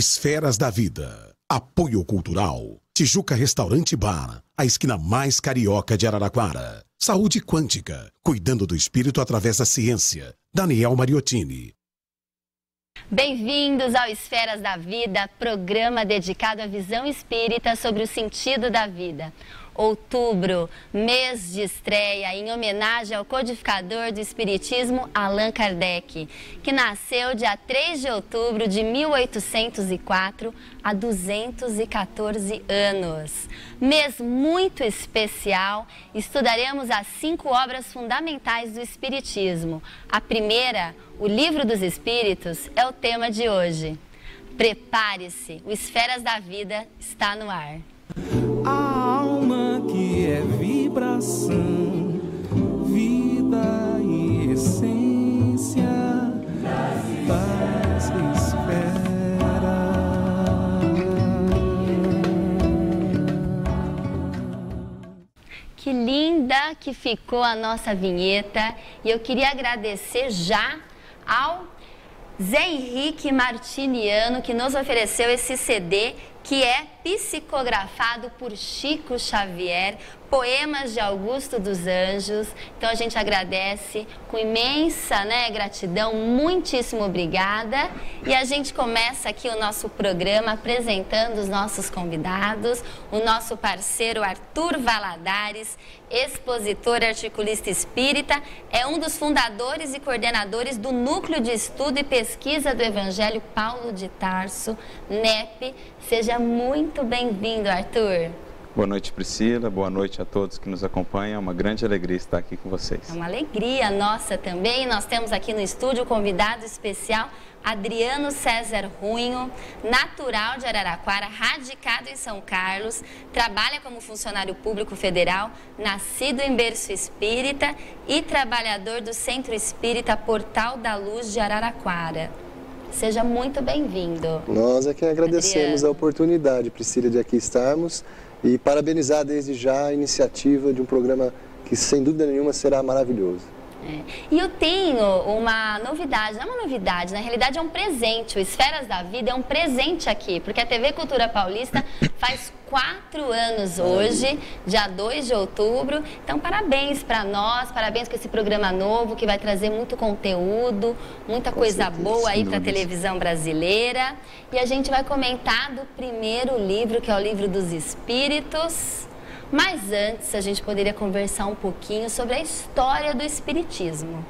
Esferas da Vida. Apoio Cultural. Tijuca Restaurante Bar, a esquina mais carioca de Araraquara. Saúde Quântica, cuidando do espírito através da ciência. Daniel Mariottini. Bem-vindos ao Esferas da Vida, programa dedicado à visão espírita sobre o sentido da vida. Outubro, mês de estreia em homenagem ao codificador do Espiritismo, Allan Kardec, que nasceu dia 3 de outubro de 1804, há 214 anos. Mês muito especial, estudaremos as 5 obras fundamentais do Espiritismo. A primeira, o Livro dos Espíritos, é o tema de hoje. Prepare-se, o Esferas da Vida está no ar. A alma que é vibração, vida e essência das esferas. Que linda que ficou a nossa vinheta, e eu queria agradecer já ao Zé Henrique Martiniano, que nos ofereceu esse CD, que é psicografado por Chico Xavier, poemas de Augusto dos Anjos. Então a gente agradece com imensa gratidão, muitíssimo obrigada. E a gente começa aqui o nosso programa apresentando os nossos convidados, o nosso parceiro Arthur Valadares, expositor articulista espírita, é um dos fundadores e coordenadores do Núcleo de Estudo e Pesquisa do Evangelho Paulo de Tarso, NEP. Seja muito bem-vindo, Arthur. Boa noite, Priscila. Boa noite a todos que nos acompanham. É uma grande alegria estar aqui com vocês. É uma alegria nossa também. Nós temos aqui no estúdio o convidado especial, Adriano César Runho, natural de Araraquara, radicado em São Carlos, trabalha como funcionário público federal, nascido em berço espírita e trabalhador do Centro Espírita Portal da Luz de Araraquara. Seja muito bem-vindo. Nós é que agradecemos Adriano. a oportunidade, Priscila, de aqui estarmos e parabenizar desde já a iniciativa de um programa que, sem dúvida nenhuma, será maravilhoso. E eu tenho uma novidade, não é uma novidade, na realidade é um presente. O Esferas da Vida é um presente aqui, porque a TV Cultura Paulista faz 4 anos hoje, dia 2 de outubro. Então, parabéns para nós, parabéns com esse programa novo que vai trazer muito conteúdo, muita coisa boa aí para a televisão brasileira. E a gente vai comentar do primeiro livro, que é o Livro dos Espíritos. Mas antes, a gente poderia conversar um pouquinho sobre a história do Espiritismo.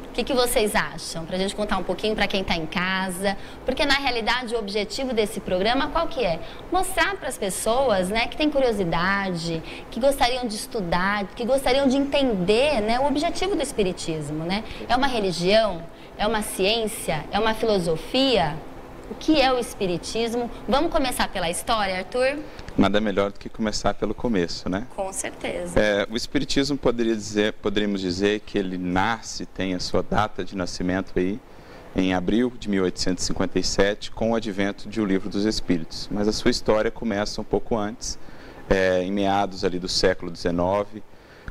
O que vocês acham? Para a gente contar um pouquinho para quem está em casa. Porque, na realidade, o objetivo desse programa, qual que é? Mostrar para as pessoas que têm curiosidade, que gostariam de estudar, que gostariam de entender o objetivo do Espiritismo. É uma religião? É uma ciência? É uma filosofia? O que é o Espiritismo? Vamos começar pela história, Arthur? Nada melhor do que começar pelo começo, né? Com certeza. O Espiritismo poderíamos dizer que ele nasce, tem a sua data de nascimento aí, em abril de 1857, com o advento de O Livro dos Espíritos. Mas a sua história começa um pouco antes, em meados ali do século XIX.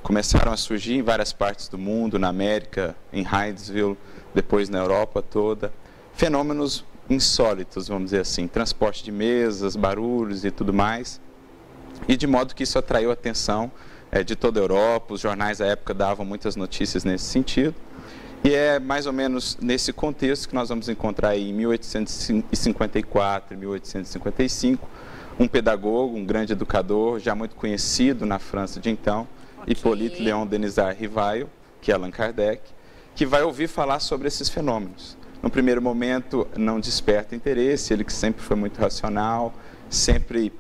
Começaram a surgir em várias partes do mundo, na América, em Hydesville, depois na Europa toda, fenômenos insólitos, vamos dizer assim, transporte de mesas, barulhos e tudo mais, e de modo que isso atraiu a atenção de toda a Europa. Os jornais da época davam muitas notícias nesse sentido, e é mais ou menos nesse contexto que nós vamos encontrar aí, em 1854 e 1855, um pedagogo, um grande educador, já muito conhecido na França de então, Hippolyte Léon Denisard Rivail, que é Allan Kardec, que vai ouvir falar sobre esses fenômenos. No primeiro momento não desperta interesse, ele que sempre foi muito racional, sempre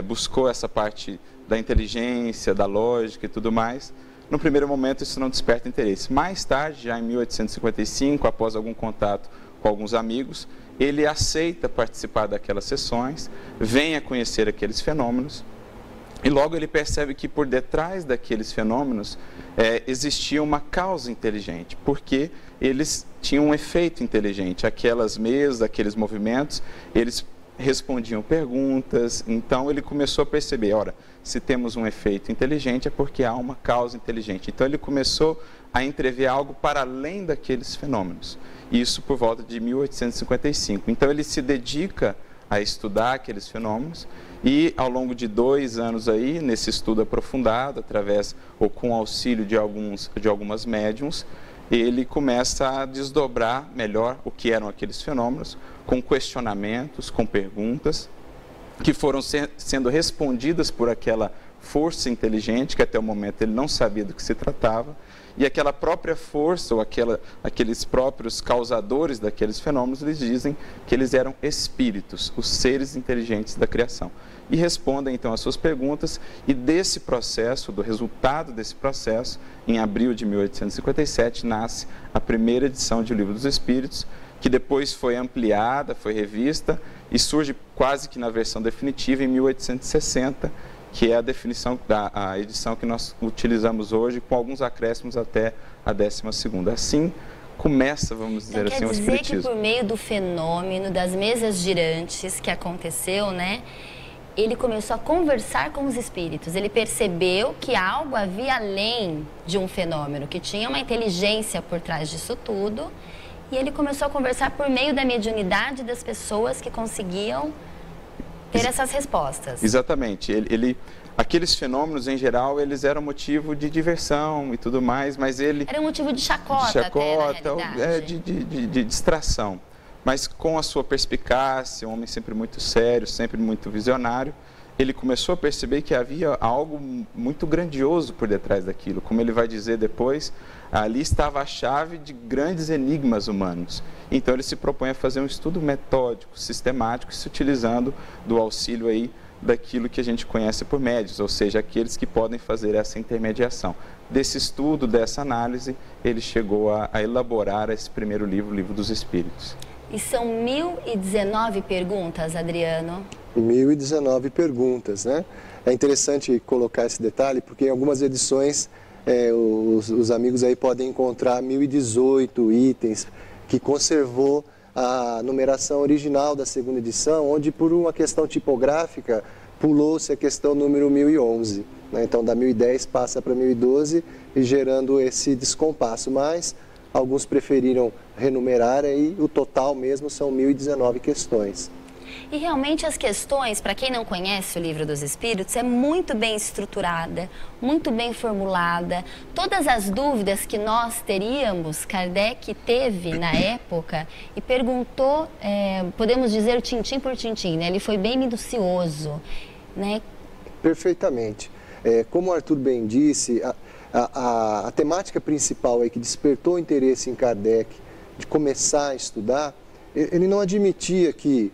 buscou essa parte da inteligência, da lógica e tudo mais. No primeiro momento isso não desperta interesse. Mais tarde, já em 1855, após algum contato com alguns amigos, ele aceita participar daquelas sessões, vem a conhecer aqueles fenômenos, e logo ele percebe que por detrás daqueles fenômenos existia uma causa inteligente, porque eles tinham um efeito inteligente. Aquelas mesas, aqueles movimentos, eles respondiam perguntas. Então ele começou a perceber, ora, se temos um efeito inteligente é porque há uma causa inteligente. Então ele começou a entrever algo para além daqueles fenômenos. isso por volta de 1855. Então ele se dedica a estudar aqueles fenômenos e ao longo de 2 anos aí, nesse estudo aprofundado, através ou com auxílio de algumas médiums, ele começa a desdobrar melhor o que eram aqueles fenômenos, com questionamentos, com perguntas, que foram sendo respondidas por aquela força inteligente, que até o momento ele não sabia do que se tratava, e aquela própria força, ou aqueles próprios causadores daqueles fenômenos, eles dizem que eles eram espíritos, os seres inteligentes da criação. E respondem então às suas perguntas, e desse processo, do resultado desse processo, em abril de 1857, nasce a primeira edição de O Livro dos Espíritos, que depois foi ampliada, foi revista, e surge quase que na versão definitiva em 1860, que é a edição que nós utilizamos hoje, com alguns acréscimos até a 12ª. Assim começa, vamos dizer assim, o Espiritismo. Quer dizer que por meio do fenômeno das mesas girantes que aconteceu, né, ele começou a conversar com os espíritos. Ele percebeu que algo havia além de um fenômeno, que tinha uma inteligência por trás disso tudo, e ele começou a conversar por meio da mediunidade das pessoas que conseguiam ter essas respostas. Exatamente. Aqueles fenômenos, em geral, eles eram motivo de diversão e tudo mais, mas ele... Era um motivo de chacota até, na realidade. De distração. Mas com a sua perspicácia, um homem sempre muito sério, sempre muito visionário, ele começou a perceber que havia algo muito grandioso por detrás daquilo. Como ele vai dizer depois, ali estava a chave de grandes enigmas humanos. Então ele se propõe a fazer um estudo metódico, sistemático, se utilizando do auxílio aí daquilo que a gente conhece por médiuns, ou seja, aqueles que podem fazer essa intermediação. Desse estudo, dessa análise, ele chegou a elaborar esse primeiro livro, o Livro dos Espíritos. E são 1019 perguntas, Adriano? 1019 perguntas, né? É interessante colocar esse detalhe, porque em algumas edições os amigos aí podem encontrar 1018 itens que conservou a numeração original da 2ª edição, onde por uma questão tipográfica pulou-se a questão número 1011. Né? Então da 1010 passa para 1012 e gerando esse descompasso, mas alguns preferiram renumerar e o total mesmo são 1019 questões. E realmente as questões, para quem não conhece o Livro dos Espíritos, é muito bem estruturada, muito bem formulada. Todas as dúvidas que nós teríamos, Kardec teve na época e perguntou, podemos dizer, tintim por tintim, né? Ele foi bem minucioso, né? Perfeitamente. Como o Arthur bem disse, a temática principal aí que despertou o interesse em Kardec de começar a estudar, ele não admitia que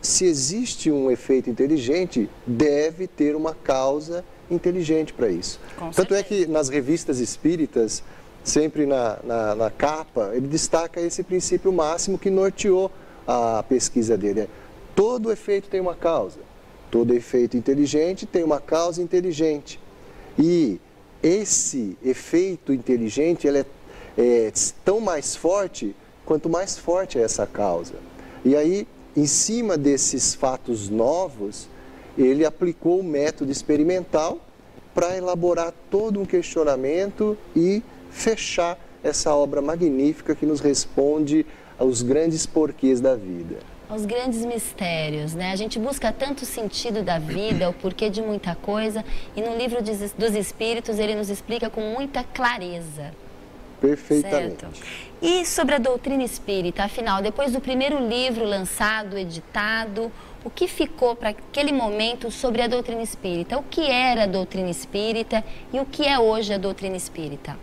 se existe um efeito inteligente, deve ter uma causa inteligente para isso. Tanto é que nas revistas espíritas, sempre na capa, ele destaca esse princípio máximo que norteou a pesquisa dele. Todo efeito tem uma causa. Todo efeito inteligente tem uma causa inteligente. E esse efeito inteligente ele é tão mais forte quanto mais forte é essa causa. E aí, em cima desses fatos novos, ele aplicou o método experimental para elaborar todo um questionamento e fechar essa obra magnífica que nos responde aos grandes porquês da vida. Aos grandes mistérios, né? A gente busca tanto o sentido da vida, o porquê de muita coisa, e no Livro dos Espíritos ele nos explica com muita clareza. Perfeitamente. Certo. E sobre a doutrina espírita, afinal, depois do primeiro livro lançado, editado, o que ficou para aquele momento sobre a doutrina espírita? O que era a doutrina espírita e o que é hoje a doutrina espírita?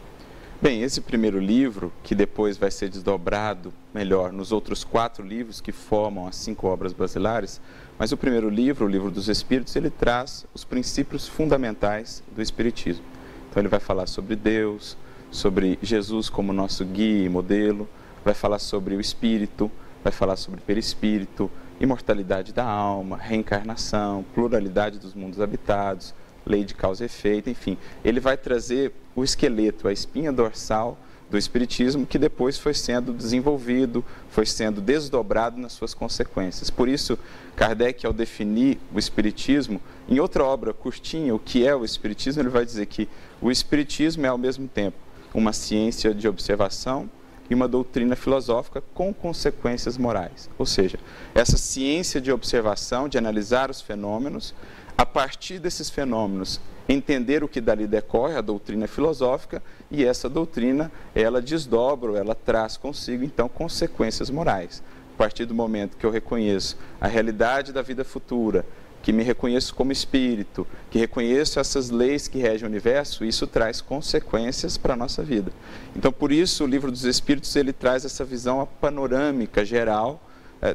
Bem, esse primeiro livro, que depois vai ser desdobrado melhor nos outros 4 livros que formam as 5 obras basilares, mas o primeiro livro, o Livro dos Espíritos, ele traz os princípios fundamentais do Espiritismo. Então ele vai falar sobre Deus, sobre Jesus como nosso guia e modelo, vai falar sobre o espírito, vai falar sobre perispírito, imortalidade da alma, reencarnação, pluralidade dos mundos habitados, lei de causa e efeito, enfim. Ele vai trazer o esqueleto, a espinha dorsal do Espiritismo, que depois foi sendo desenvolvido, foi sendo desdobrado nas suas consequências. Por isso, Kardec, ao definir o Espiritismo, em outra obra curtinha, o que é o Espiritismo, ele vai dizer que o Espiritismo é, ao mesmo tempo, uma ciência de observação e uma doutrina filosófica com consequências morais. Ou seja, essa ciência de observação, de analisar os fenômenos, a partir desses fenômenos, entender o que dali decorre, a doutrina filosófica, e essa doutrina, ela desdobra, ela traz consigo, então, consequências morais. A partir do momento que eu reconheço a realidade da vida futura, que me reconheço como espírito, que reconheço essas leis que regem o universo, isso traz consequências para a nossa vida. Então, por isso, o Livro dos Espíritos, ele traz essa visão panorâmica, geral,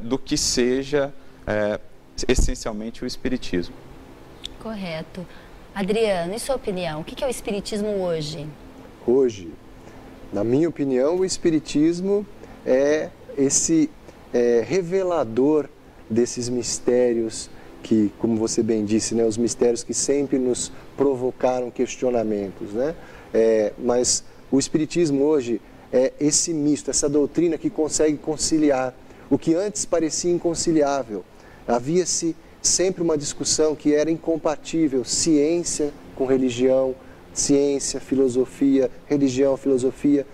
do que seja essencialmente o espiritismo. Correto. Adriano, em sua opinião, o que é o espiritismo hoje? Hoje, na minha opinião, o espiritismo é esse revelador desses mistérios que, como você bem disse, né, os mistérios que sempre nos provocaram questionamentos, né? Mas o espiritismo hoje é esse misto, essa doutrina que consegue conciliar o que antes parecia inconciliável. Havia-se sempre uma discussão que era incompatível, ciência com religião, ciência, filosofia, religião, filosofia.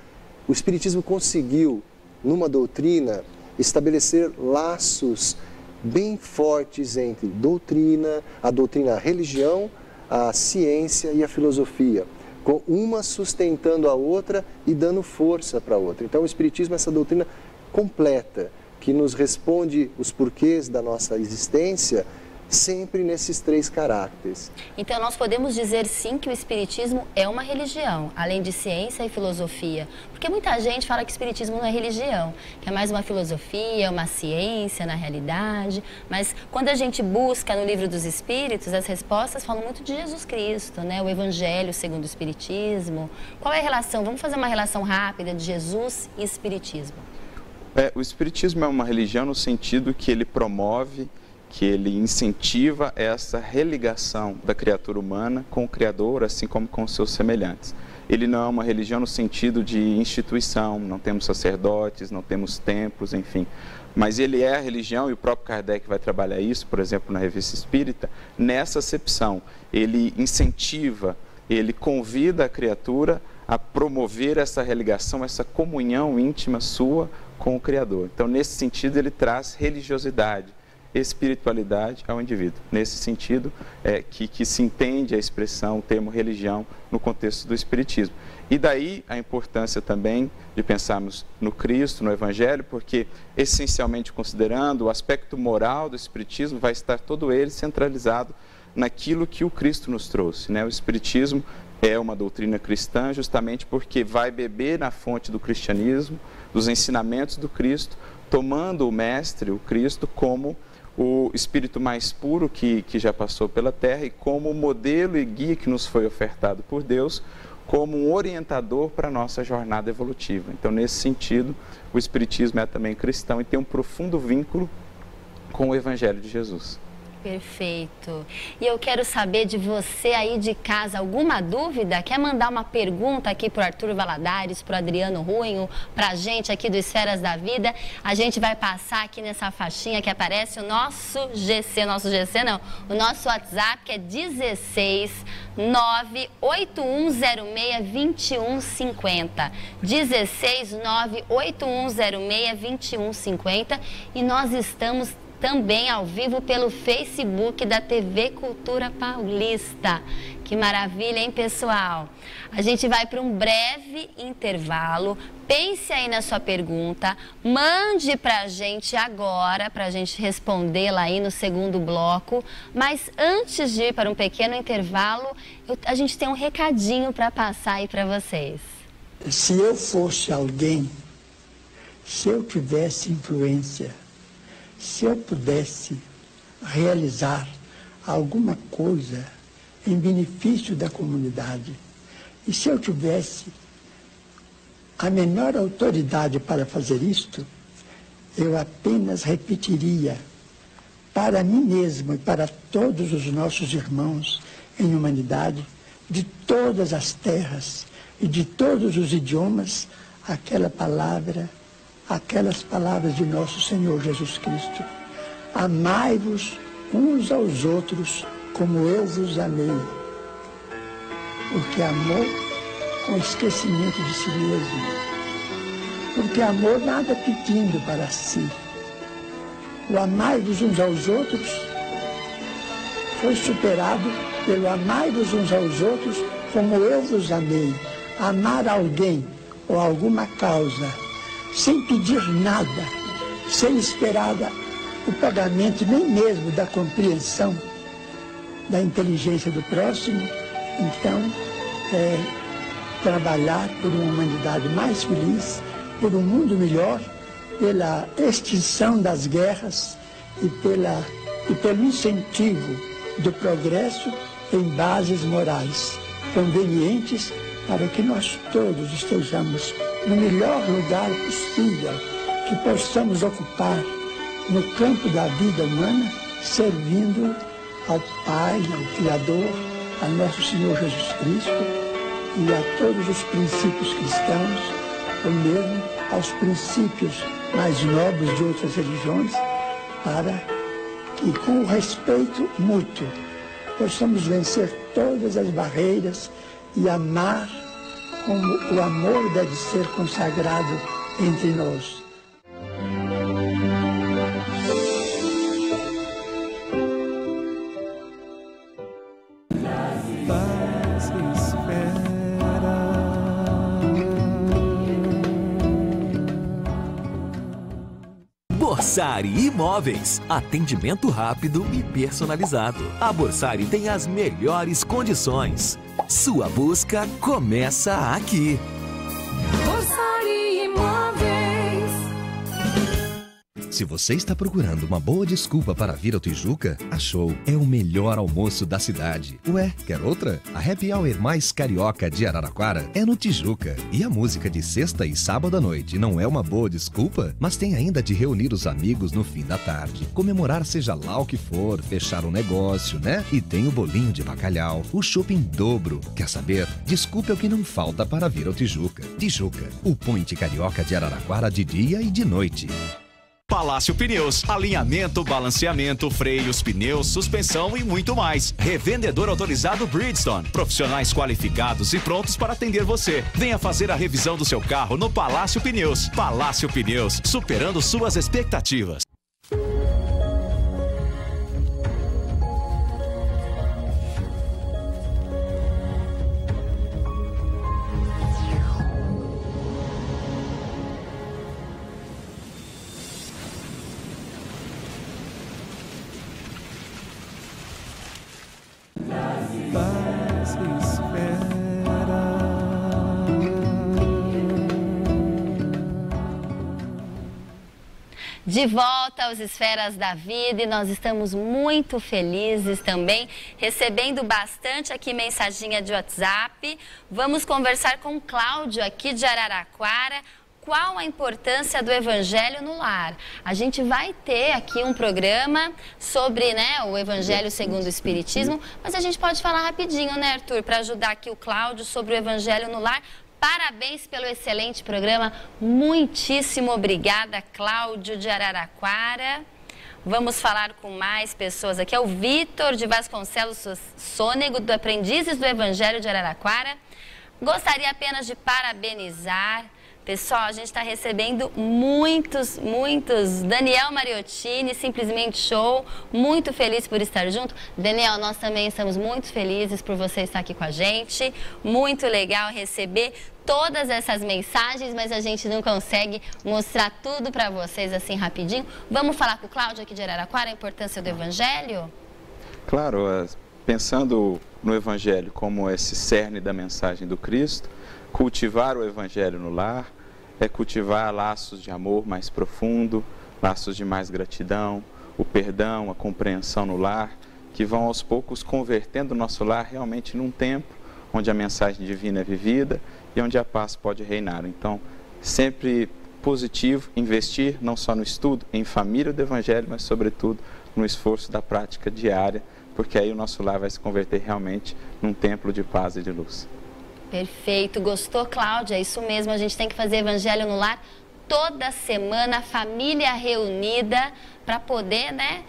O espiritismo conseguiu, numa doutrina, estabelecer laços bem fortes entre a doutrina, a religião, a ciência e a filosofia, com uma sustentando a outra e dando força para a outra. Então o espiritismo é essa doutrina completa, que nos responde os porquês da nossa existência, sempre nesses três caracteres. Então nós podemos dizer sim que o espiritismo é uma religião, além de ciência e filosofia, porque muita gente fala que o espiritismo não é religião, que é mais uma filosofia, uma ciência na realidade, mas quando a gente busca no Livro dos Espíritos, as respostas falam muito de Jesus Cristo, né? O Evangelho segundo o espiritismo. Qual é a relação? Vamos fazer uma relação rápida de Jesus e espiritismo. O espiritismo é uma religião no sentido que ele promove, que ele incentiva essa religação da criatura humana com o Criador, assim como com os seus semelhantes. Ele não é uma religião no sentido de instituição, não temos sacerdotes, não temos templos, enfim. Mas ele é a religião, e o próprio Kardec vai trabalhar isso, por exemplo, na Revista Espírita, nessa acepção. Ele incentiva, ele convida a criatura a promover essa religação, essa comunhão íntima sua com o Criador. Então, nesse sentido, ele traz religiosidade, espiritualidade ao indivíduo. Nesse sentido, que se entende a expressão, o termo religião, no contexto do espiritismo. E daí a importância também de pensarmos no Cristo, no Evangelho, porque, essencialmente considerando, o aspecto moral do espiritismo vai estar todo ele centralizado naquilo que o Cristo nos trouxe, né? O espiritismo é uma doutrina cristã justamente porque vai beber na fonte do cristianismo, dos ensinamentos do Cristo, tomando o Mestre, o Cristo, como o espírito mais puro que já passou pela terra e como modelo e guia que nos foi ofertado por Deus, como um orientador para a nossa jornada evolutiva. Então, nesse sentido, o espiritismo é também cristão e tem um profundo vínculo com o Evangelho de Jesus. Perfeito. E eu quero saber de você aí de casa, alguma dúvida? Quer mandar uma pergunta aqui para o Arthur Valadares, para o Adriano Ruinho, para a gente aqui do Esferas da Vida? A gente vai passar aqui nessa faixinha que aparece o nosso o nosso WhatsApp, que é 16 981062150. 16 981062150. E nós estamos também ao vivo pelo Facebook da TV Cultura Paulista. Que maravilha, hein, pessoal? A gente vai para um breve intervalo. Pense aí na sua pergunta, mande para a gente agora, para a gente respondê-la aí no segundo bloco. Mas antes de ir para um pequeno intervalo, a gente tem um recadinho para passar aí para vocês. Se eu fosse alguém, se eu tivesse influência, se eu pudesse realizar alguma coisa em benefício da comunidade, e se eu tivesse a menor autoridade para fazer isto, eu apenas repetiria para mim mesmo e para todos os nossos irmãos em humanidade, de todas as terras e de todos os idiomas, aquelas palavras de nosso Senhor Jesus Cristo: amai-vos uns aos outros como eu vos amei. Porque amor com esquecimento de si mesmo. porque amor nada pedindo para si. O amai-vos uns aos outros foi superado pelo amai-vos uns aos outros como eu vos amei. Amar alguém ou alguma causa sem pedir nada, sem esperar o pagamento nem mesmo da compreensão da inteligência do próximo, então trabalhar por uma humanidade mais feliz, por um mundo melhor, pela extinção das guerras e pelo incentivo do progresso em bases morais convenientes para que nós todos estejamos no melhor lugar possível que possamos ocupar no campo da vida humana, servindo ao Pai, ao Criador, a nosso Senhor Jesus Cristo e a todos os princípios cristãos, ou mesmo aos princípios mais nobres de outras religiões, para que, com o respeito mútuo, possamos vencer todas as barreiras e amar como o amor deve ser consagrado entre nós. Borsari Imóveis, atendimento rápido e personalizado. A Borsari tem as melhores condições. Sua busca começa aqui. Borsari Imóveis. Se você está procurando uma boa desculpa para vir ao Tijuca, achou. É o melhor almoço da cidade. Ué, quer outra? A Happy Hour mais carioca de Araraquara é no Tijuca. E a música de sexta e sábado à noite não é uma boa desculpa? Mas tem ainda de reunir os amigos no fim da tarde, comemorar seja lá o que for, fechar um negócio, né? E tem o bolinho de bacalhau, o chopp em dobro. Quer saber? Desculpa é o que não falta para vir ao Tijuca. Tijuca, o point carioca de Araraquara de dia e de noite. Palácio Pneus, alinhamento, balanceamento, freios, pneus, suspensão e muito mais. Revendedor autorizado Bridgestone, profissionais qualificados e prontos para atender você. Venha fazer a revisão do seu carro no Palácio Pneus. Palácio Pneus, superando suas expectativas. De volta aos Esferas da Vida e nós estamos muito felizes também, recebendo bastante aqui mensaginha de WhatsApp. Vamos conversar com o Cláudio aqui de Araraquara. Qual a importância do Evangelho no lar? A gente vai ter aqui um programa sobre, né, o Evangelho segundo o Espiritismo, mas a gente pode falar rapidinho, né, Arthur, para ajudar aqui o Cláudio sobre o Evangelho no lar. Parabéns pelo excelente programa. Muitíssimo obrigada, Cláudio de Araraquara. Vamos falar com mais pessoas aqui. É o Vitor de Vasconcelos Sônego, do Aprendizes do Evangelho de Araraquara. Gostaria apenas de parabenizar. Pessoal, a gente está recebendo muitos. Daniel Mariottini, simplesmente show. Muito feliz por estar junto. Daniel, nós também estamos muito felizes por você estar aqui com a gente. Muito legal receber todas essas mensagens, mas a gente não consegue mostrar tudo para vocês assim rapidinho. Vamos falar com o Cláudio aqui de Araraquara, a importância do Evangelho? Claro, pensando no Evangelho como esse cerne da mensagem do Cristo, cultivar o Evangelho no lar é cultivar laços de amor mais profundo, laços de mais gratidão, o perdão, a compreensão no lar, que vão aos poucos convertendo o nosso lar realmente num templo onde a mensagem divina é vivida e onde a paz pode reinar. Então, sempre positivo investir não só no estudo, em família do Evangelho, mas sobretudo no esforço da prática diária, porque aí o nosso lar vai se converter realmente num templo de paz e de luz. Perfeito. Gostou, Cláudia? É isso mesmo. A gente tem que fazer Evangelho no lar toda semana, família reunida, para poder, né,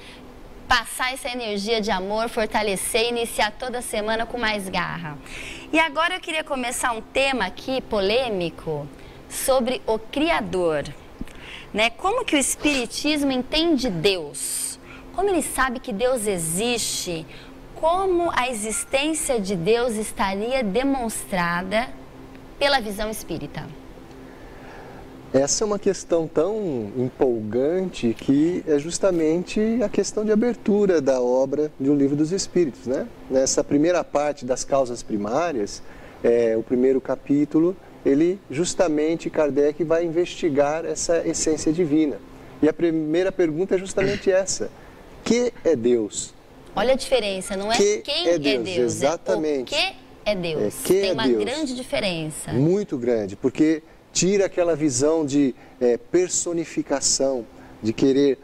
passar essa energia de amor, fortalecer e iniciar toda semana com mais garra. E agora eu queria começar um tema aqui polêmico sobre o Criador. Né? Como que o Espiritismo entende Deus? Como ele sabe que Deus existe? Como a existência de Deus estaria demonstrada pela visão espírita? Essa é uma questão tão empolgante que é justamente a questão de abertura da obra de um Livro dos Espíritos, né? Nessa primeira parte das causas primárias, o primeiro capítulo, ele justamente, Kardec vai investigar essa essência divina. E a primeira pergunta é justamente essa: que é Deus? Olha a diferença, não é quem é Deus, exatamente. É o que é Deus. Tem uma grande diferença. Muito grande, porque tira aquela visão de personificação, de querer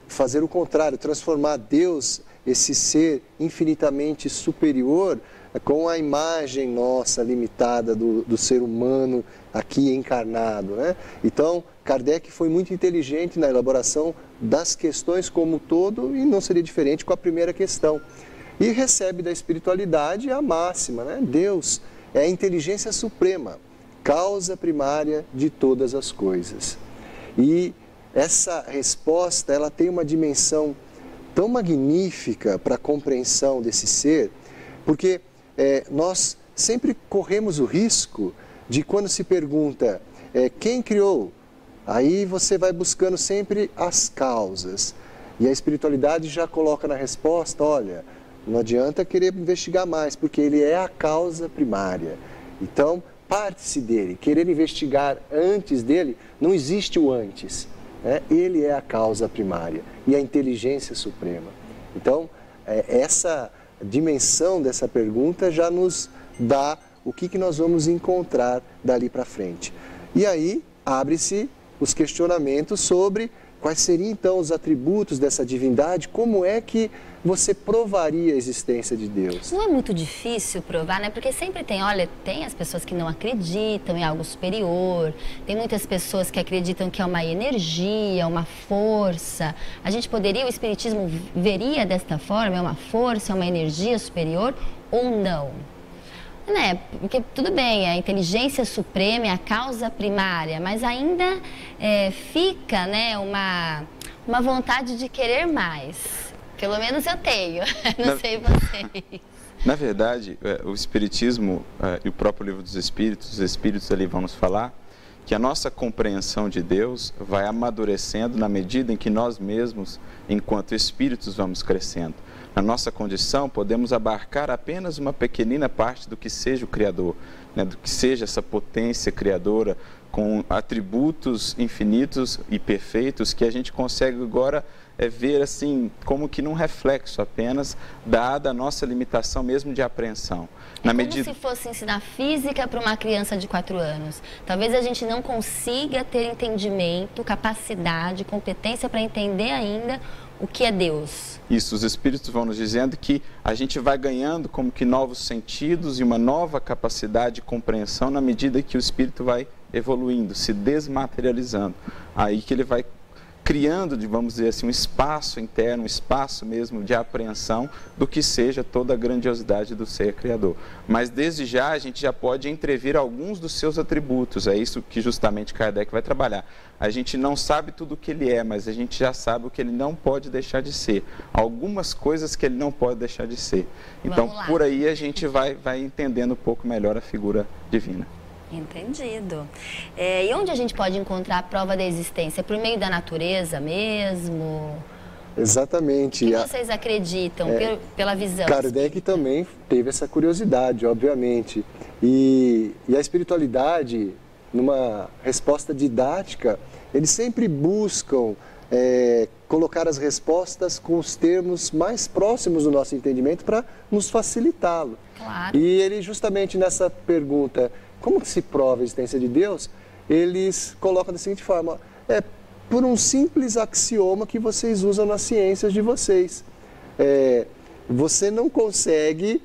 fazer o contrário, transformar Deus, esse ser infinitamente superior, com a imagem nossa limitada do ser humano aqui encarnado, né? Então, Kardec foi muito inteligente na elaboração das questões como um todo e não seria diferente com a primeira questão. E recebe da espiritualidade a máxima, né? Deus é a inteligência suprema, causa primária de todas as coisas. E essa resposta, ela tem uma dimensão tão magnífica para a compreensão desse ser, porque nós sempre corremos o risco de, quando se pergunta quem criou, aí você vai buscando sempre as causas. E a espiritualidade já coloca na resposta: olha, não adianta querer investigar mais, porque ele é a causa primária. Então, parte-se dele. Querer investigar antes dele, não existe o antes. Ele é a causa primária e a inteligência suprema. Então, essa dimensão dessa pergunta já nos dá o que nós vamos encontrar dali para frente. E aí abre-se os questionamentos sobre quais seriam então os atributos dessa divindade, como é que você provaria a existência de Deus. Não é muito difícil provar, né? Porque sempre tem as pessoas que não acreditam em algo superior, tem muitas pessoas que acreditam que é uma energia, uma força. O Espiritismo veria desta forma, é uma força, é uma energia superior ou não? Né? Porque tudo bem, a inteligência suprema é a causa primária, mas ainda fica, né, uma vontade de querer mais. Pelo menos eu tenho, não sei vocês. Na verdade, o Espiritismo e o próprio Livro dos Espíritos, os Espíritos ali vão nos falar que a nossa compreensão de Deus vai amadurecendo na medida em que nós mesmos, enquanto espíritos, vamos crescendo. Na nossa condição, podemos abarcar apenas uma pequenina parte do que seja o Criador, né? Do que seja essa potência criadora, com atributos infinitos e perfeitos que a gente consegue agora ver assim, como que num reflexo apenas, dada a nossa limitação mesmo de apreensão. Se fosse ensinar física para uma criança de 4 anos. Talvez a gente não consiga ter entendimento, capacidade, competência para entender ainda o que é Deus. Isso, os Espíritos vão nos dizendo que a gente vai ganhando como que novos sentidos e uma nova capacidade de compreensão na medida que o Espírito vai evoluindo, se desmaterializando. Aí que ele vai criando, vamos dizer assim, um espaço interno, um espaço mesmo de apreensão do que seja toda a grandiosidade do ser criador. Mas desde já a gente já pode entrever alguns dos seus atributos, é isso que justamente Kardec vai trabalhar. A gente não sabe tudo o que ele é, mas a gente já sabe o que ele não pode deixar de ser. Algumas coisas que ele não pode deixar de ser. Então, por aí a gente vai entendendo um pouco melhor a figura divina. Entendido. E onde a gente pode encontrar a prova da existência? Por meio da natureza mesmo? Exatamente. O que vocês acreditam pela visão? Kardec também teve essa curiosidade, obviamente. E a espiritualidade, numa resposta didática, eles sempre buscam colocar as respostas com os termos mais próximos do nosso entendimento para nos facilitá-lo. Claro. E ele, justamente nessa pergunta, como que se prova a existência de Deus? Eles colocam da seguinte forma: por um simples axioma que vocês usam nas ciências de vocês. Você não consegue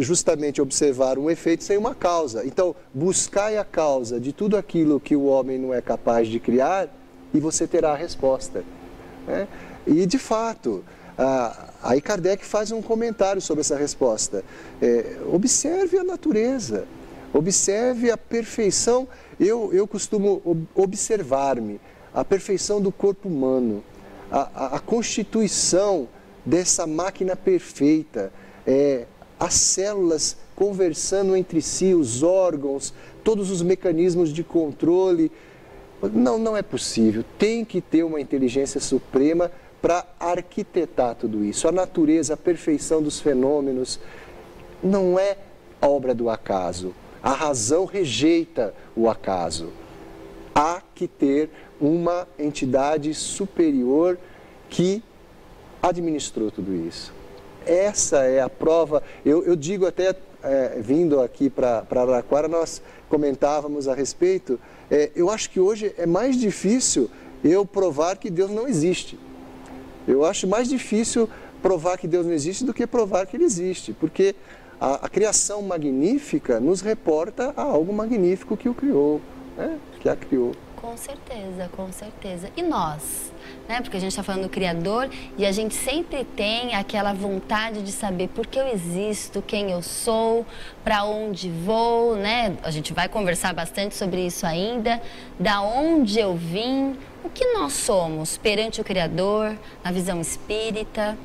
justamente observar um efeito sem uma causa. Então, buscai a causa de tudo aquilo que o homem não é capaz de criar e você terá a resposta. E, de fato, aí Kardec faz um comentário sobre essa resposta. Observe a natureza. Observe a perfeição, eu costumo observar-me, a perfeição do corpo humano, a constituição dessa máquina perfeita, as células conversando entre si, os órgãos, todos os mecanismos de controle. Não é possível, tem que ter uma inteligência suprema para arquitetar tudo isso. A natureza, a perfeição dos fenômenos, não é obra do acaso. A razão rejeita o acaso. Há que ter uma entidade superior que administrou tudo isso. Essa é a prova. Eu digo até, vindo aqui para Araraquara, nós comentávamos a respeito, eu acho que hoje é mais difícil eu provar que Deus não existe. Eu acho mais difícil provar que Deus não existe do que provar que Ele existe, porque a criação magnífica nos reporta a algo magnífico que o criou, né? Que a criou. Com certeza, com certeza. E nós, né? Porque a gente está falando do Criador e a gente sempre tem aquela vontade de saber por que eu existo, quem eu sou, para onde vou, né? A gente vai conversar bastante sobre isso ainda, da onde eu vim, o que nós somos perante o Criador, na visão espírita.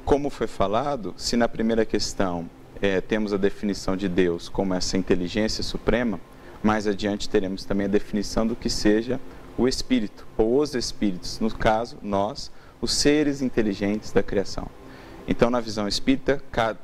Como foi falado, se na primeira questão temos a definição de Deus como essa inteligência suprema, mais adiante teremos também a definição do que seja o Espírito, ou os Espíritos, no caso, nós, os seres inteligentes da criação. Então, na visão espírita,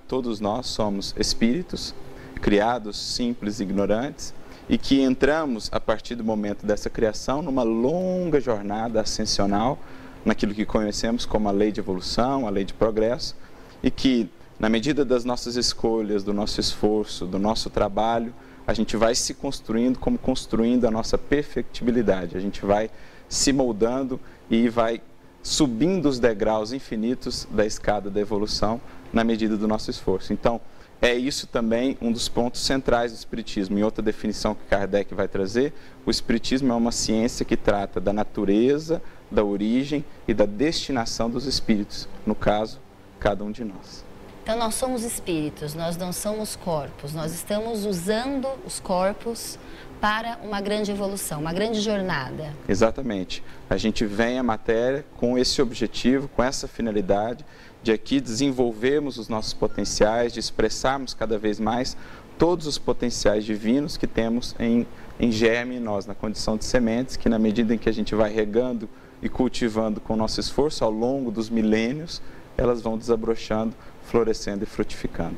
todos nós somos espíritos, criados simples e ignorantes, e que entramos, a partir do momento dessa criação, numa longa jornada ascensional, naquilo que conhecemos como a lei de evolução, a lei de progresso, e que, na medida das nossas escolhas, do nosso esforço, do nosso trabalho, a gente vai se construindo como construindo a nossa perfectibilidade. A gente vai se moldando e vai subindo os degraus infinitos da escada da evolução na medida do nosso esforço. Então, é isso também um dos pontos centrais do Espiritismo. Em outra definição que Kardec vai trazer, o Espiritismo é uma ciência que trata da natureza, da origem e da destinação dos espíritos, no caso, cada um de nós. Então, nós somos espíritos, nós não somos corpos, nós estamos usando os corpos para uma grande evolução, uma grande jornada. Exatamente. A gente vem à matéria com esse objetivo, com essa finalidade de aqui desenvolvermos os nossos potenciais, de expressarmos cada vez mais todos os potenciais divinos que temos em germe em nós, na condição de sementes, que na medida em que a gente vai regando e cultivando com o nosso esforço ao longo dos milênios, elas vão desabrochando, florescendo e frutificando.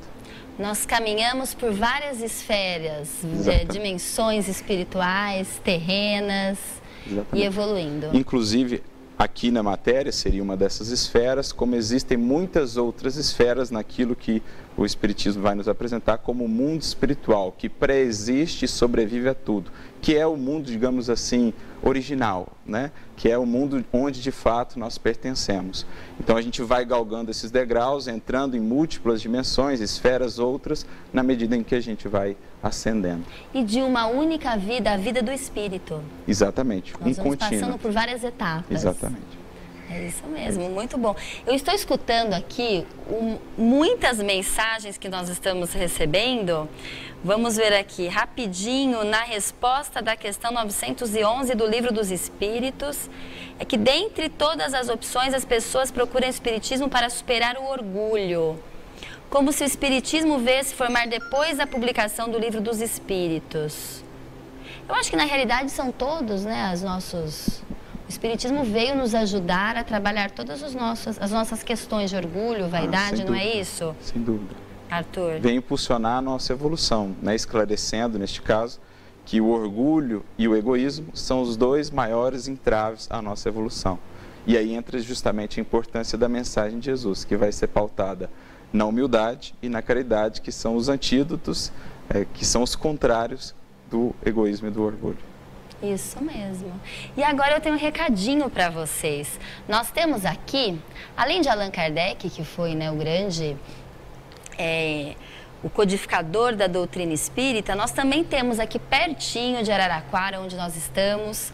Nós caminhamos por várias esferas, dimensões espirituais, terrenas. Exatamente. E evoluindo. Inclusive, aqui na matéria seria uma dessas esferas, como existem muitas outras esferas naquilo que o Espiritismo vai nos apresentar como o mundo espiritual, que pré-existe e sobrevive a tudo, que é o mundo, digamos assim, original, né? Que é o mundo onde de fato nós pertencemos. Então a gente vai galgando esses degraus, entrando em múltiplas dimensões, esferas outras, na medida em que a gente vai ascendendo. E de uma única vida, a vida do espírito. Exatamente, nós vamos passando por várias etapas. Exatamente. É isso mesmo, muito bom. Eu estou escutando aqui muitas mensagens que nós estamos recebendo. Vamos ver aqui rapidinho na resposta da questão 911 do Livro dos Espíritos. É que dentre todas as opções as pessoas procuram o Espiritismo para superar o orgulho. Como se o Espiritismo viesse formar depois da publicação do Livro dos Espíritos. Eu acho que na realidade são todos, né, O Espiritismo veio nos ajudar a trabalhar todas as nossas questões de orgulho, vaidade, não é isso? Sem dúvida. Arthur? Vem impulsionar a nossa evolução, né? Esclarecendo, neste caso, que o orgulho e o egoísmo são os dois maiores entraves à nossa evolução. E aí entra justamente a importância da mensagem de Jesus, que vai ser pautada na humildade e na caridade, que são os antídotos, que são os contrários do egoísmo e do orgulho. Isso mesmo. E agora eu tenho um recadinho para vocês. Nós temos aqui, além de Allan Kardec, que foi, né, o grande, o codificador da doutrina espírita, nós também temos aqui pertinho de Araraquara, onde nós estamos,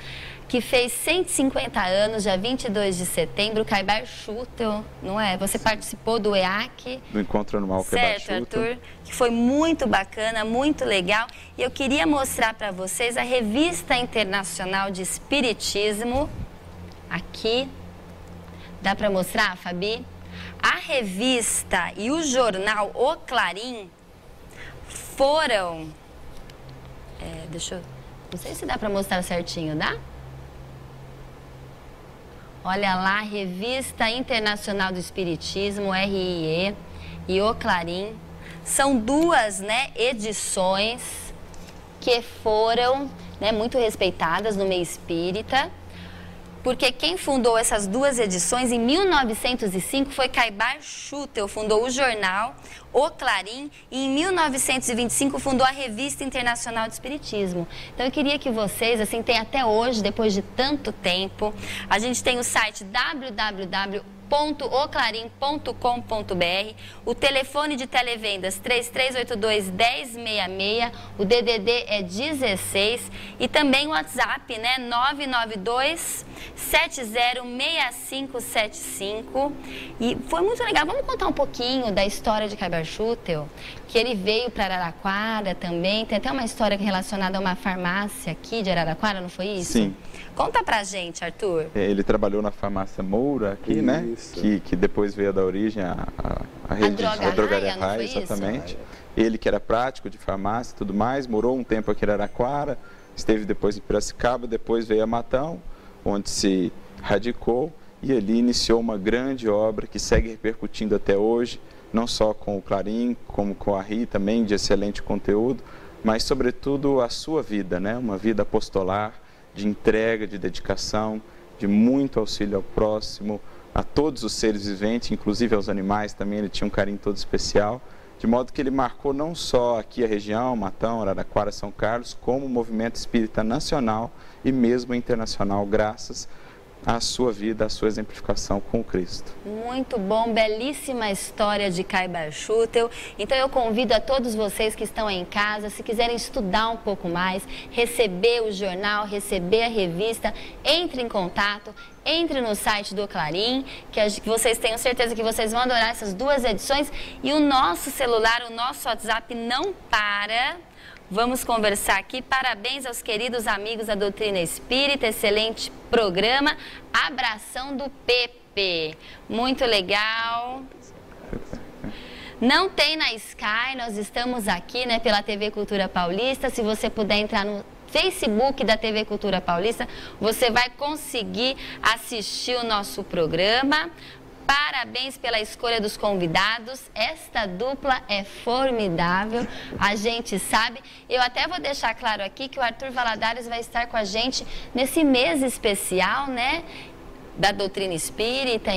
que fez 150 anos, dia 22 de setembro, Caibar Schutel, não é? Você participou do EAC. Do Encontro Anual Caibar Schutel. Certo, Arthur, que foi muito bacana, muito legal. E eu queria mostrar para vocês a Revista Internacional de Espiritismo, aqui. Dá para mostrar, Fabi? A revista e o jornal O Clarim foram... não sei se dá para mostrar certinho, dá? Olha lá, Revista Internacional do Espiritismo, RIE, e O Clarim. São duas, né, edições que foram, né, muito respeitadas no meio espírita, porque quem fundou essas duas edições em 1905 foi Caibar Schutel, fundou o jornal O Clarim, e em 1925 fundou a Revista Internacional de Espiritismo. Então eu queria que vocês, assim, tem até hoje, depois de tanto tempo, a gente tem o site www.oclarim.com.br, o telefone de televendas 3382-1066, o DDD é 16, e também o WhatsApp, né, 992-706575. E foi muito legal. Vamos contar um pouquinho da história de Caibar Schutel, que ele veio para Araraquara também. Tem até uma história relacionada a uma farmácia aqui de Araraquara, não foi isso? Sim. Conta pra gente, Arthur. Ele trabalhou na farmácia Moura aqui, isso, né? Que depois veio da origem a drogaria Raia, exatamente. Ele que era prático de farmácia e tudo mais, morou um tempo aqui em Araraquara, esteve depois em Piracicaba, depois veio a Matão, onde se radicou, e ali iniciou uma grande obra que segue repercutindo até hoje, não só com o Clarim, como com a RI também, de excelente conteúdo, mas sobretudo a sua vida, né? Uma vida apostolar, de entrega, de dedicação, de muito auxílio ao próximo, a todos os seres viventes, inclusive aos animais também, ele tinha um carinho todo especial, de modo que ele marcou não só aqui a região, Matão, Araraquara, São Carlos, como o movimento espírita nacional e mesmo internacional, graças à sua vida, à sua exemplificação com o Cristo. Muito bom, belíssima história de Caibar Schutel. Então eu convido a todos vocês que estão aí em casa, se quiserem estudar um pouco mais, receber o jornal, receber a revista, entre em contato, entre no site do Clarim, que vocês tenham certeza que vocês vão adorar essas duas edições. E o nosso celular, o nosso WhatsApp não para. Vamos conversar aqui. Parabéns aos queridos amigos da Doutrina Espírita, excelente programa. Abração do Pepe, muito legal. Não tem na Sky, nós estamos aqui, né, pela TV Cultura Paulista. Se você puder entrar no Facebook da TV Cultura Paulista, você vai conseguir assistir o nosso programa. Parabéns pela escolha dos convidados, esta dupla é formidável, a gente sabe. Eu até vou deixar claro aqui que o Arthur Valadares vai estar com a gente nesse mês especial, né, da doutrina espírita,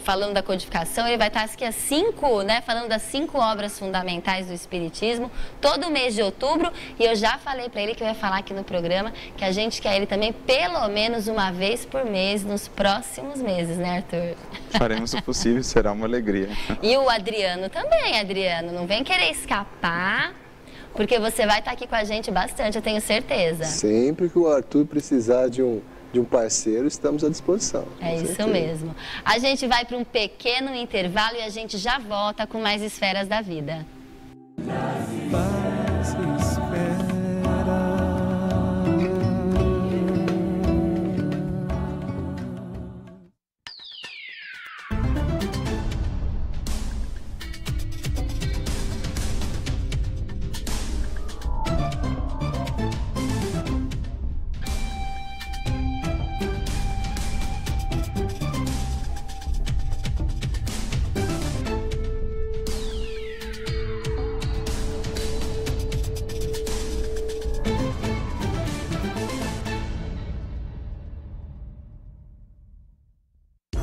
falando da codificação. Ele vai estar aqui às 5, né, falando das 5 obras fundamentais do Espiritismo, todo mês de outubro. E eu já falei para ele que eu ia falar aqui no programa que a gente quer ele também pelo menos uma vez por mês nos próximos meses, né, Arthur? Faremos o possível, será uma alegria. E o Adriano também, Adriano, não vem querer escapar, porque você vai estar aqui com a gente bastante, eu tenho certeza. Sempre que o Arthur precisar de um parceiro, estamos à disposição. É isso mesmo. A gente vai para um pequeno intervalo e a gente já volta com mais Esferas da Vida.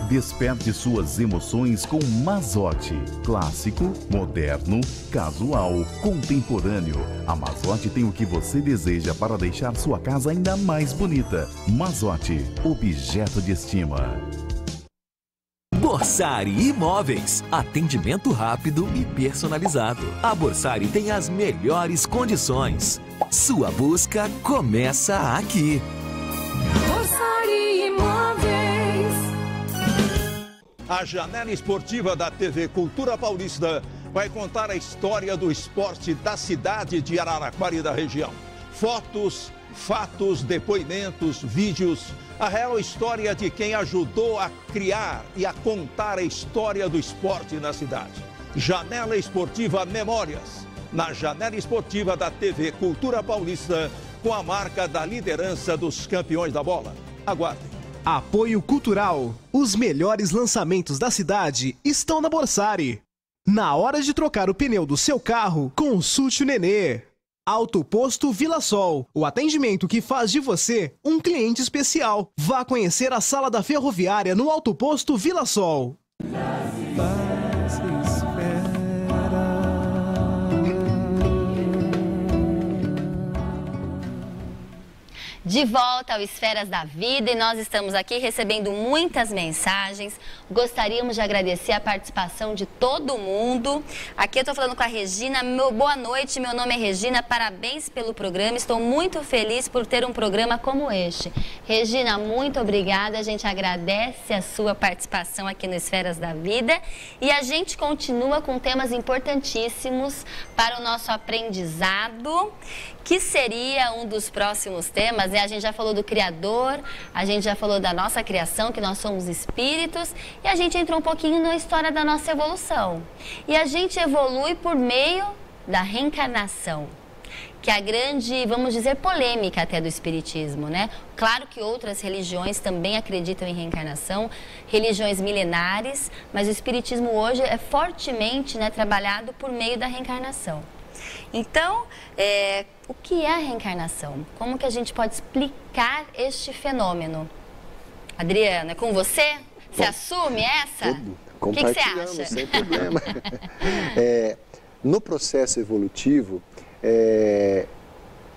Desperte suas emoções com Mazotti. Clássico, moderno, casual, contemporâneo. A Mazotti tem o que você deseja para deixar sua casa ainda mais bonita. Mazotti, objeto de estima. Borsari Imóveis. Atendimento rápido e personalizado. A Borsari tem as melhores condições. Sua busca começa aqui. Borsari A janela esportiva da TV Cultura Paulista vai contar a história do esporte da cidade de Araraquara e da região. Fotos, fatos, depoimentos, vídeos, a real história de quem ajudou a criar e a contar a história do esporte na cidade. Janela Esportiva Memórias, na janela esportiva da TV Cultura Paulista, com a marca da liderança dos campeões da bola. Aguardem. Apoio Cultural. Os melhores lançamentos da cidade estão na Borsari. Na hora de trocar o pneu do seu carro, consulte o Nenê. Auto Posto Vila Sol. O atendimento que faz de você um cliente especial. Vá conhecer a sala da Ferroviária no Auto Posto Vila Sol. De volta ao Esferas da Vida e nós estamos aqui recebendo muitas mensagens. Gostaríamos de agradecer a participação de todo mundo. Aqui eu estou falando com a Regina. Boa noite, meu nome é Regina, parabéns pelo programa. Estou muito feliz por ter um programa como este. Regina, muito obrigada. A gente agradece a sua participação aqui no Esferas da Vida. E a gente continua com temas importantíssimos para o nosso aprendizado, que seria um dos próximos temas. A gente já falou do Criador, a gente já falou da nossa criação, que nós somos espíritos, e a gente entrou um pouquinho na história da nossa evolução. E a gente evolui por meio da reencarnação, que é a grande, vamos dizer, polêmica até do espiritismo, né? Claro que outras religiões também acreditam em reencarnação, religiões milenares, mas o espiritismo hoje é fortemente, né, trabalhado por meio da reencarnação. Então, o que é a reencarnação? Como que a gente pode explicar este fenômeno? Adriana, é com você? Você assume essa? O que você acha? Sem problema. No processo evolutivo,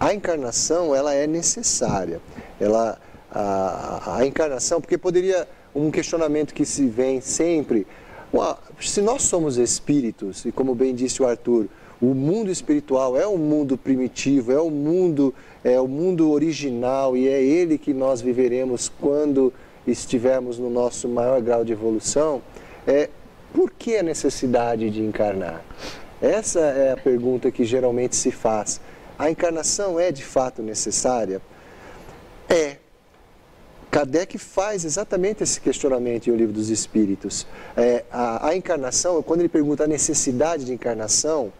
a encarnação ela é necessária. A encarnação, porque poderia, um questionamento que se vem sempre, se nós somos espíritos, e como bem disse o Arthur, o mundo espiritual é um mundo primitivo, é o mundo original, e é ele que nós viveremos quando estivermos no nosso maior grau de evolução. Por que a necessidade de encarnar? Essa é a pergunta que geralmente se faz. A encarnação é de fato necessária? Kardec faz exatamente esse questionamento em O Livro dos Espíritos. A encarnação, quando ele pergunta a necessidade de encarnação,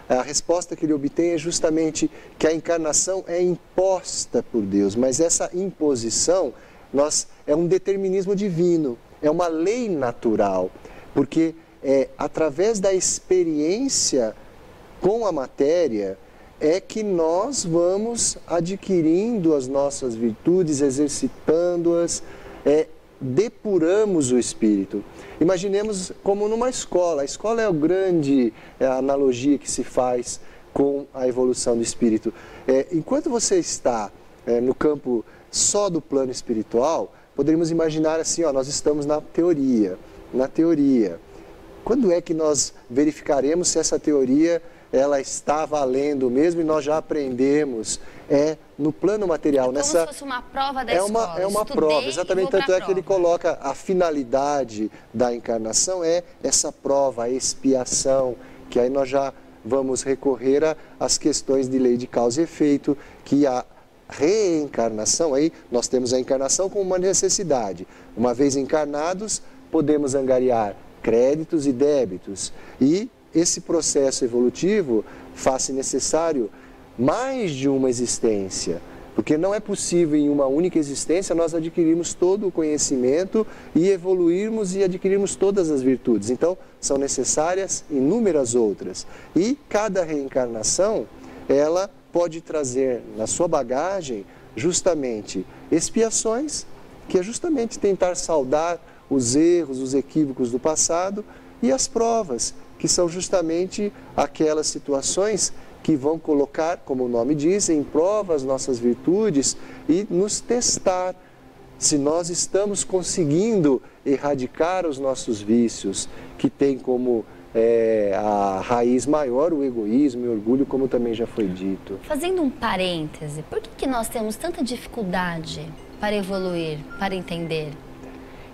a resposta que ele obtém é justamente que a encarnação é imposta por Deus, mas essa imposição é um determinismo divino, é uma lei natural, porque através da experiência com a matéria é que nós vamos adquirindo as nossas virtudes, exercitando-as, depuramos o espírito. Imaginemos como numa escola. A escola é a grande analogia que se faz com a evolução do espírito. Enquanto você está no campo só do plano espiritual, poderíamos imaginar assim, nós estamos na teoria. Quando é que nós verificaremos se essa teoria ela está valendo mesmo e nós já aprendemos? No plano material. Como se fosse uma prova da escola. É uma prova, exatamente. Tanto é que ele coloca a finalidade da encarnação essa prova, a expiação, que aí nós já vamos recorrer às questões de lei de causa e efeito, que a reencarnação, aí nós temos a encarnação como uma necessidade. Uma vez encarnados, podemos angariar créditos e débitos. E esse processo evolutivo faz-se necessário mais de uma existência, porque não é possível em uma única existência nós adquirirmos todo o conhecimento e evoluirmos e adquirirmos todas as virtudes. Então, são necessárias inúmeras outras. E cada reencarnação, ela pode trazer na sua bagagem justamente expiações, que é justamente tentar saldar os erros, os equívocos do passado, e as provas, que são justamente aquelas situações que vão colocar, como o nome diz, em prova as nossas virtudes e nos testar se nós estamos conseguindo erradicar os nossos vícios, que tem como a raiz maior o egoísmo e o orgulho, como também já foi dito. Fazendo um parêntese, por que nós temos tanta dificuldade para evoluir, para entender?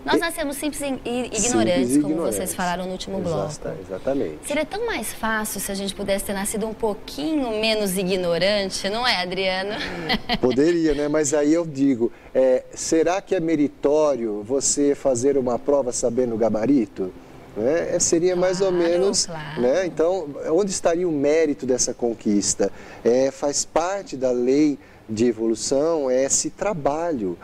Nós nascemos simples e ignorantes, como vocês falaram no último bloco. Exatamente. Seria tão mais fácil se a gente pudesse ter nascido um pouquinho menos ignorante, não é, Adriano? Poderia, né? Mas aí eu digo, será que é meritório você fazer uma prova sabendo o gabarito? Seria mais ou menos, né? Então, onde estaria o mérito dessa conquista? Faz parte da lei de evolução, esse trabalho,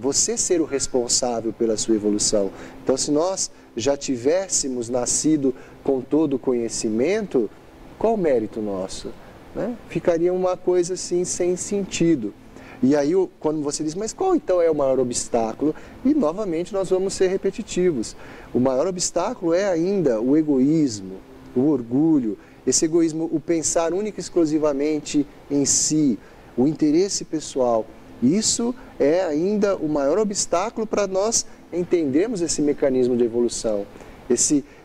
você ser o responsável pela sua evolução. Então, se nós já tivéssemos nascido com todo o conhecimento, qual o mérito nosso? Né? Ficaria uma coisa assim, sem sentido. E aí, quando você diz, mas qual então é o maior obstáculo? E, novamente, nós vamos ser repetitivos. O maior obstáculo é ainda o egoísmo, o orgulho, esse egoísmo, o pensar única e exclusivamente em si, o interesse pessoal. Isso é ainda o maior obstáculo para nós entendermos esse mecanismo de evolução,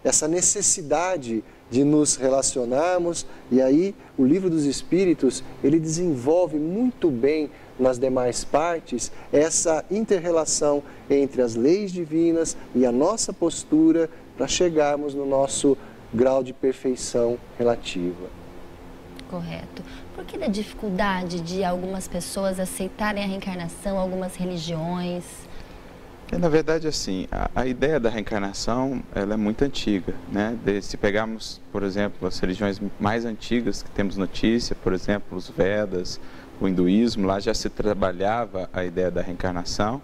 essa necessidade de nos relacionarmos. E aí o Livro dos Espíritos, ele desenvolve muito bem nas demais partes essa inter-relação entre as leis divinas e a nossa postura para chegarmos no nosso grau de perfeição relativa. Correto. Por que da dificuldade de algumas pessoas aceitarem a reencarnação, algumas religiões? Na verdade, assim, a ideia da reencarnação, ela é muito antiga, né? Se pegarmos, por exemplo, as religiões mais antigas que temos notícia, por exemplo, os Vedas, o hinduísmo, lá já se trabalhava a ideia da reencarnação.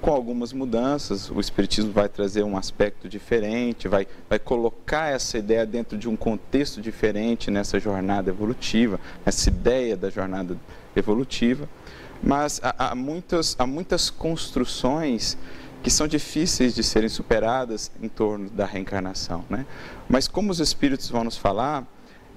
Com algumas mudanças, o Espiritismo vai trazer um aspecto diferente, vai colocar essa ideia dentro de um contexto diferente nessa jornada evolutiva, essa ideia da jornada evolutiva. Mas há muitas construções que são difíceis de serem superadas em torno da reencarnação, né? Mas como os Espíritos vão nos falar,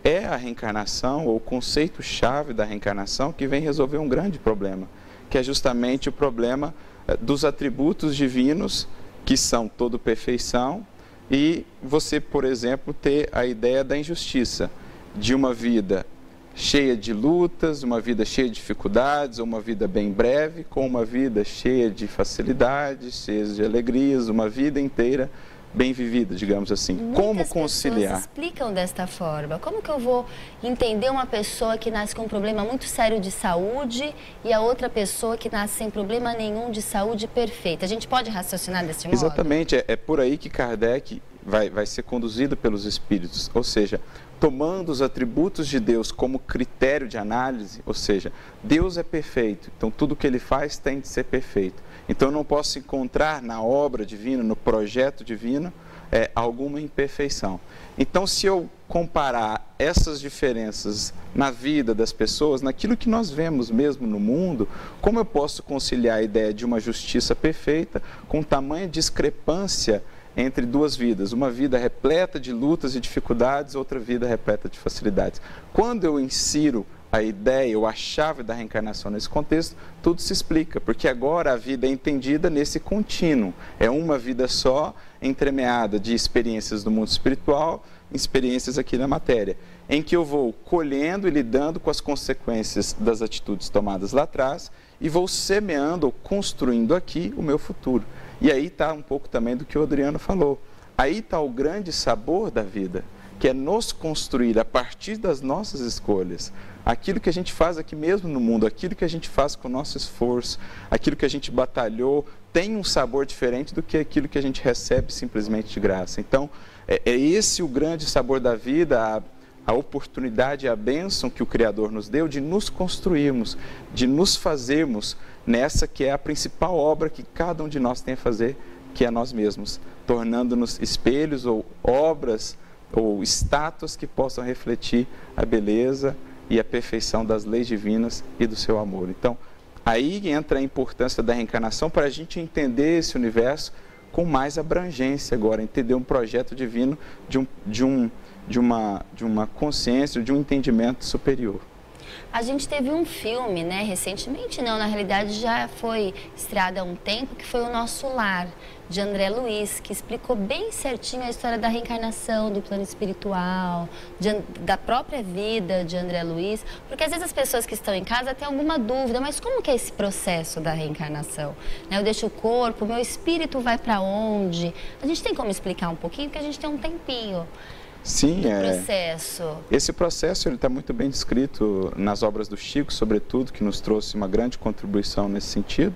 é a reencarnação, ou o conceito-chave da reencarnação, que vem resolver um grande problema, que é justamente o problema dos atributos divinos, que são toda perfeição, e você, por exemplo, ter a ideia da injustiça, de uma vida cheia de lutas, uma vida cheia de dificuldades, ou uma vida bem breve, com uma vida cheia de facilidades, cheia de alegrias, uma vida inteira bem vivida, digamos assim. Como conciliar? Pessoas explicam desta forma. Como que eu vou entender uma pessoa que nasce com um problema muito sério de saúde e a outra pessoa que nasce sem problema nenhum de saúde perfeita? A gente pode raciocinar desse modo? Exatamente. É por aí que Kardec vai ser conduzido pelos Espíritos. Ou seja, tomando os atributos de Deus como critério de análise, ou seja, Deus é perfeito, então tudo que Ele faz tem de ser perfeito. Então eu não posso encontrar na obra divina, no projeto divino, alguma imperfeição. Então, se eu comparar essas diferenças na vida das pessoas, naquilo que nós vemos mesmo no mundo, como eu posso conciliar a ideia de uma justiça perfeita com tamanha discrepância entre duas vidas, uma vida repleta de lutas e dificuldades, outra vida repleta de facilidades? Quando eu insiro a ideia ou a chave da reencarnação nesse contexto, tudo se explica, porque agora a vida é entendida nesse contínuo, é uma vida só, entremeada de experiências do mundo espiritual, experiências aqui na matéria, em que eu vou colhendo e lidando com as consequências das atitudes tomadas lá atrás e vou semeando ou construindo aqui o meu futuro. E aí está um pouco também do que o Adriano falou. Aí está o grande sabor da vida, que é nos construir a partir das nossas escolhas. Aquilo que a gente faz aqui mesmo no mundo, aquilo que a gente faz com o nosso esforço, aquilo que a gente batalhou, tem um sabor diferente do que aquilo que a gente recebe simplesmente de graça. Então, é esse o grande sabor da vida, a oportunidade, a bênção que o Criador nos deu de nos construirmos, de nos fazermos nessa que é a principal obra que cada um de nós tem a fazer, que é nós mesmos, tornando-nos espelhos ou obras ou estátuas que possam refletir a beleza e a perfeição das leis divinas e do seu amor. Então, aí entra a importância da reencarnação para a gente entender esse universo com mais abrangência agora, entender um projeto divino de uma consciência, de um entendimento superior. A gente teve um filme, né, recentemente não, na realidade já foi estreado há um tempo, que foi O Nosso Lar, de André Luiz, que explicou bem certinho a história da reencarnação, do plano espiritual, da própria vida de André Luiz, porque às vezes as pessoas que estão em casa têm alguma dúvida, mas como que é esse processo da reencarnação? Né, eu deixo o corpo, o meu espírito vai para onde? A gente tem como explicar um pouquinho, porque a gente tem um tempinho. Sim, processo. Esse processo está muito bem descrito nas obras do Chico, sobretudo, que nos trouxe uma grande contribuição nesse sentido.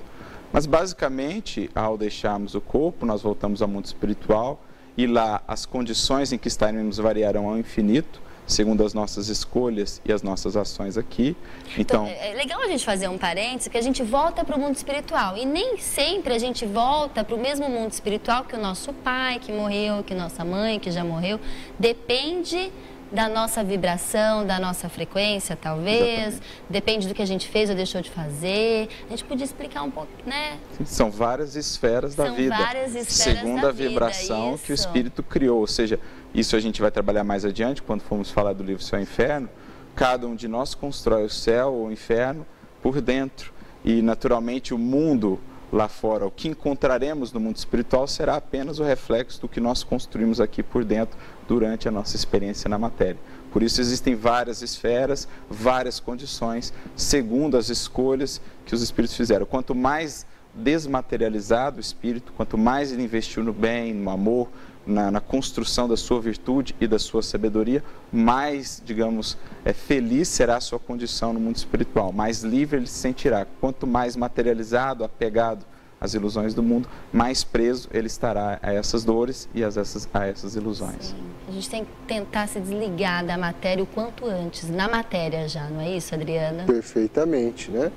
Mas, basicamente, ao deixarmos o corpo, nós voltamos ao mundo espiritual e lá as condições em que estaremos variarão ao infinito, segundo as nossas escolhas e as nossas ações aqui. Então, é legal a gente fazer um parênteses, que a gente volta para o mundo espiritual. E nem sempre a gente volta para o mesmo mundo espiritual que o nosso pai, que morreu, que nossa mãe, que já morreu. Depende da nossa vibração, da nossa frequência, talvez. Exatamente. Depende do que a gente fez ou deixou de fazer. A gente podia explicar um pouco, né? Sim, são várias esferas da vida. São várias esferas segundo a vibração que o Espírito criou. Ou seja, isso a gente vai trabalhar mais adiante, quando formos falar do livro Céu e Inferno. Cada um de nós constrói o céu ou o inferno por dentro. E, naturalmente, o mundo lá fora, o que encontraremos no mundo espiritual será apenas o reflexo do que nós construímos aqui por dentro durante a nossa experiência na matéria. Por isso existem várias esferas, várias condições, segundo as escolhas que os espíritos fizeram. Quanto mais desmaterializado o espírito, quanto mais ele investiu no bem, no amor, na construção da sua virtude e da sua sabedoria, mais, digamos, feliz será a sua condição no mundo espiritual, mais livre ele se sentirá. Quanto mais materializado, apegado às ilusões do mundo, mais preso ele estará a essas dores e a essas ilusões. Sim. A gente tem que tentar se desligar da matéria o quanto antes, na matéria já, não é isso, Adriana? Perfeitamente, né?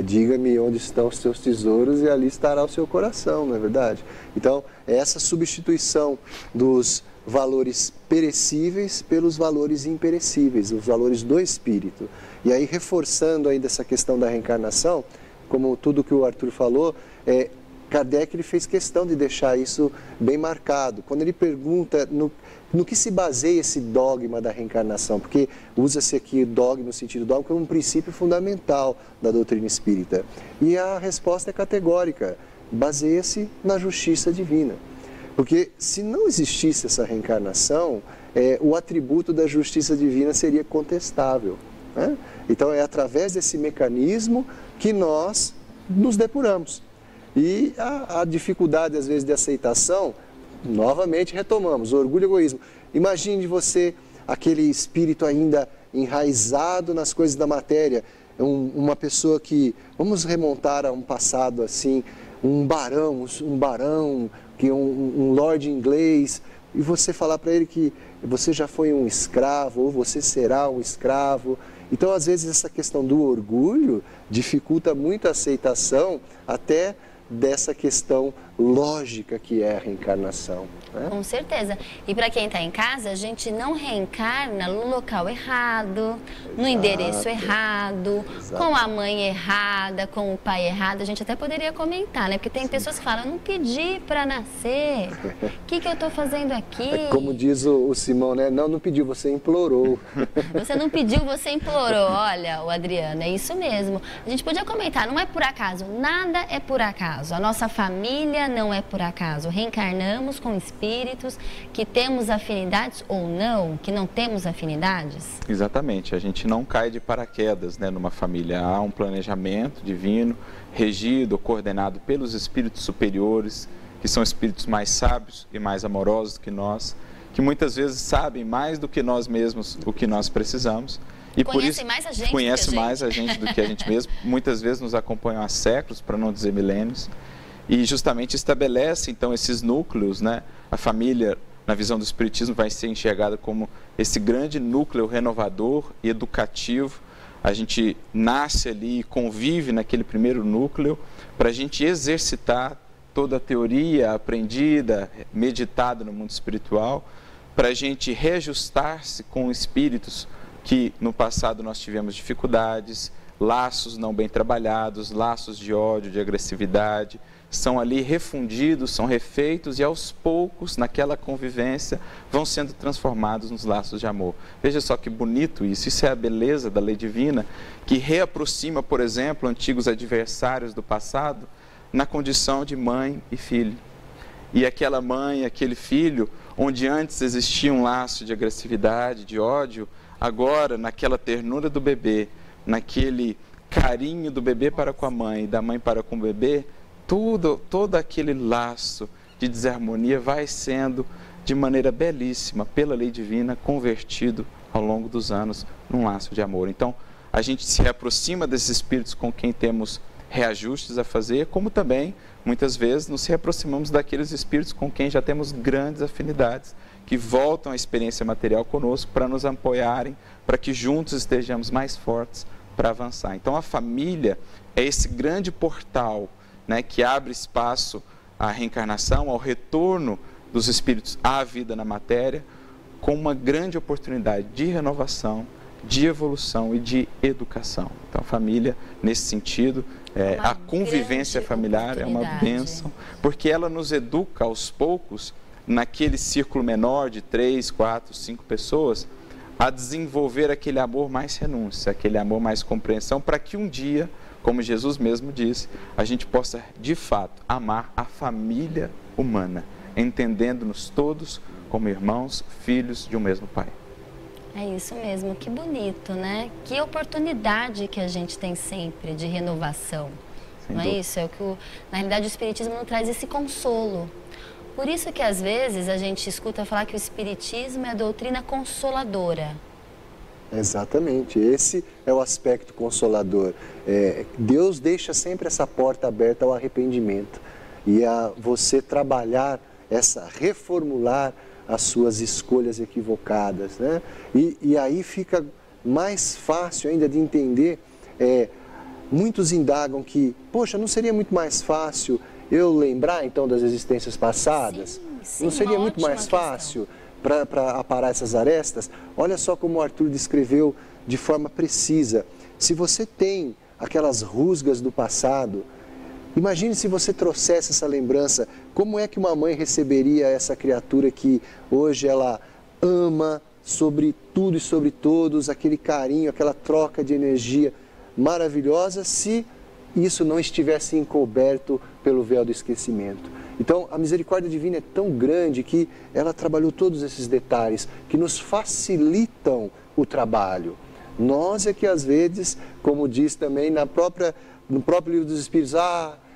Diga-me onde estão os seus tesouros e ali estará o seu coração, não é verdade? Então, essa substituição dos valores perecíveis pelos valores imperecíveis, os valores do espírito. E aí, reforçando ainda essa questão da reencarnação, como tudo que o Arthur falou, Kardec ele fez questão de deixar isso bem marcado. Quando ele pergunta no que se baseia esse dogma da reencarnação, porque usa-se aqui dogma no sentido dogma como um princípio fundamental da doutrina espírita. E a resposta é categórica, baseia-se na justiça divina. Porque se não existisse essa reencarnação, o atributo da justiça divina seria contestável, né? Então é através desse mecanismo que nós nos depuramos. E a dificuldade, às vezes, de aceitação, novamente retomamos, orgulho e egoísmo. Imagine você, aquele espírito ainda enraizado nas coisas da matéria, uma pessoa que, vamos remontar a um passado assim, um barão, que um lord inglês, e você falar para ele que você já foi um escravo, ou você será um escravo. Então, às vezes, essa questão do orgulho dificulta muito a aceitação até dessa questão lógica que é a reencarnação, né? Com certeza. E para quem está em casa, a gente não reencarna no local errado, no endereço errado, com a mãe errada, com o pai errado. A gente até poderia comentar, né? Porque tem pessoas que falam, eu não pedi para nascer, o que eu estou fazendo aqui? Como diz o Simão, né? Não pediu, você implorou. Você não pediu, você implorou. Olha, o Adriano, é isso mesmo. A gente podia comentar, não é por acaso, nada é por acaso. A nossa família não é por acaso. Reencarnamos com espíritos que temos afinidades ou não, que não temos afinidades? Exatamente. A gente não cai de paraquedas, né, numa família. Há um planejamento divino, regido, coordenado pelos espíritos superiores, que são espíritos mais sábios e mais amorosos que nós, que muitas vezes sabem mais do que nós mesmos o que nós precisamos. E por isso conhece mais a gente do que a gente mesmo. Muitas vezes nos acompanham há séculos, para não dizer milênios. E justamente estabelece, então, esses núcleos, né? A família, na visão do Espiritismo, vai ser enxergada como esse grande núcleo renovador e educativo. A gente nasce ali e convive naquele primeiro núcleo para a gente exercitar toda a teoria aprendida, meditada no mundo espiritual, para a gente reajustar-se com espíritos que no passado nós tivemos dificuldades, laços não bem trabalhados, laços de ódio, de agressividade, são ali refundidos, são refeitos e aos poucos, naquela convivência, vão sendo transformados nos laços de amor. Veja só que bonito isso, isso é a beleza da lei divina, que reaproxima, por exemplo, antigos adversários do passado na condição de mãe e filho. E aquela mãe, aquele filho, onde antes existia um laço de agressividade, de ódio, agora, naquela ternura do bebê, naquele carinho do bebê para com a mãe e da mãe para com o bebê, todo aquele laço de desarmonia vai sendo, de maneira belíssima, pela lei divina, convertido ao longo dos anos num laço de amor. Então, a gente se reaproxima desses espíritos com quem temos reajustes a fazer, como também, muitas vezes, nos reaproximamos daqueles espíritos com quem já temos grandes afinidades, que voltam à experiência material conosco para nos apoiarem, para que juntos estejamos mais fortes para avançar. Então, a família é esse grande portal, né, que abre espaço à reencarnação, ao retorno dos espíritos à vida na matéria, com uma grande oportunidade de renovação, de evolução e de educação. Então, a família, nesse sentido, a convivência familiar é uma bênção, porque ela nos educa aos poucos, naquele círculo menor de 3, 4, 5 pessoas, a desenvolver aquele amor mais renúncia, aquele amor mais compreensão, para que um dia, como Jesus mesmo disse, a gente possa, de fato, amar a família humana, entendendo-nos todos como irmãos, filhos de um mesmo Pai. É isso mesmo, que bonito, né? Que oportunidade que a gente tem sempre de renovação. Não é isso? É o que na realidade o Espiritismo nos traz esse consolo. Por isso que às vezes a gente escuta falar que o Espiritismo é a doutrina consoladora. Exatamente, esse é o aspecto consolador. Deus deixa sempre essa porta aberta ao arrependimento e a você trabalhar, reformular as suas escolhas equivocadas, né? E aí fica mais fácil ainda de entender. Muitos indagam que, poxa, não seria muito mais fácil eu lembrar então das existências passadas? Sim, não seria muito mais fácil para aparar essas arestas? Olha só como o Arthur descreveu de forma precisa. Se você tem aquelas rusgas do passado, imagine se você trouxesse essa lembrança, como é que uma mãe receberia essa criatura que hoje ela ama sobre tudo e sobre todos, aquele carinho, aquela troca de energia maravilhosa, se isso não estivesse encoberto pelo véu do esquecimento. Então, a misericórdia divina é tão grande que ela trabalhou todos esses detalhes que nos facilitam o trabalho. Nós é que às vezes, como diz também no próprio Livro dos Espíritos,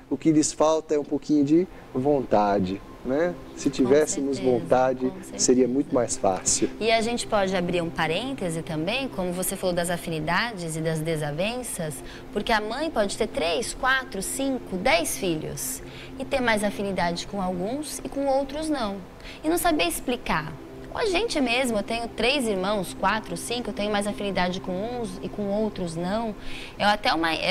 o que lhes falta é um pouquinho de vontade, né? Se tivéssemos vontade, seria muito mais fácil. E a gente pode abrir um parêntese também, como você falou das afinidades e das desavenças, porque a mãe pode ter 3, 4, 5, 10 filhos e ter mais afinidade com alguns e com outros não. E não saber explicar. Ou a gente mesmo, eu tenho 3 irmãos, 4, 5, eu tenho mais afinidade com uns e com outros não.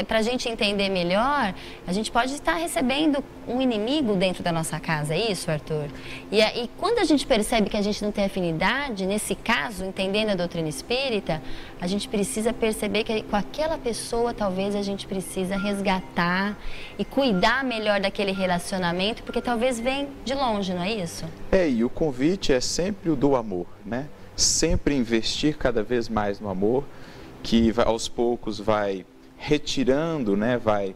Para a gente entender melhor, a gente pode estar recebendo um inimigo dentro da nossa casa, é isso, Arthur? E quando a gente percebe que a gente não tem afinidade, nesse caso, entendendo a doutrina espírita, a gente precisa perceber que com aquela pessoa talvez a gente precisa resgatar e cuidar melhor daquele relacionamento, porque talvez vem de longe, não é isso? E o convite é sempre o do amor, né? Sempre investir cada vez mais no amor, que aos poucos vai retirando, né? Vai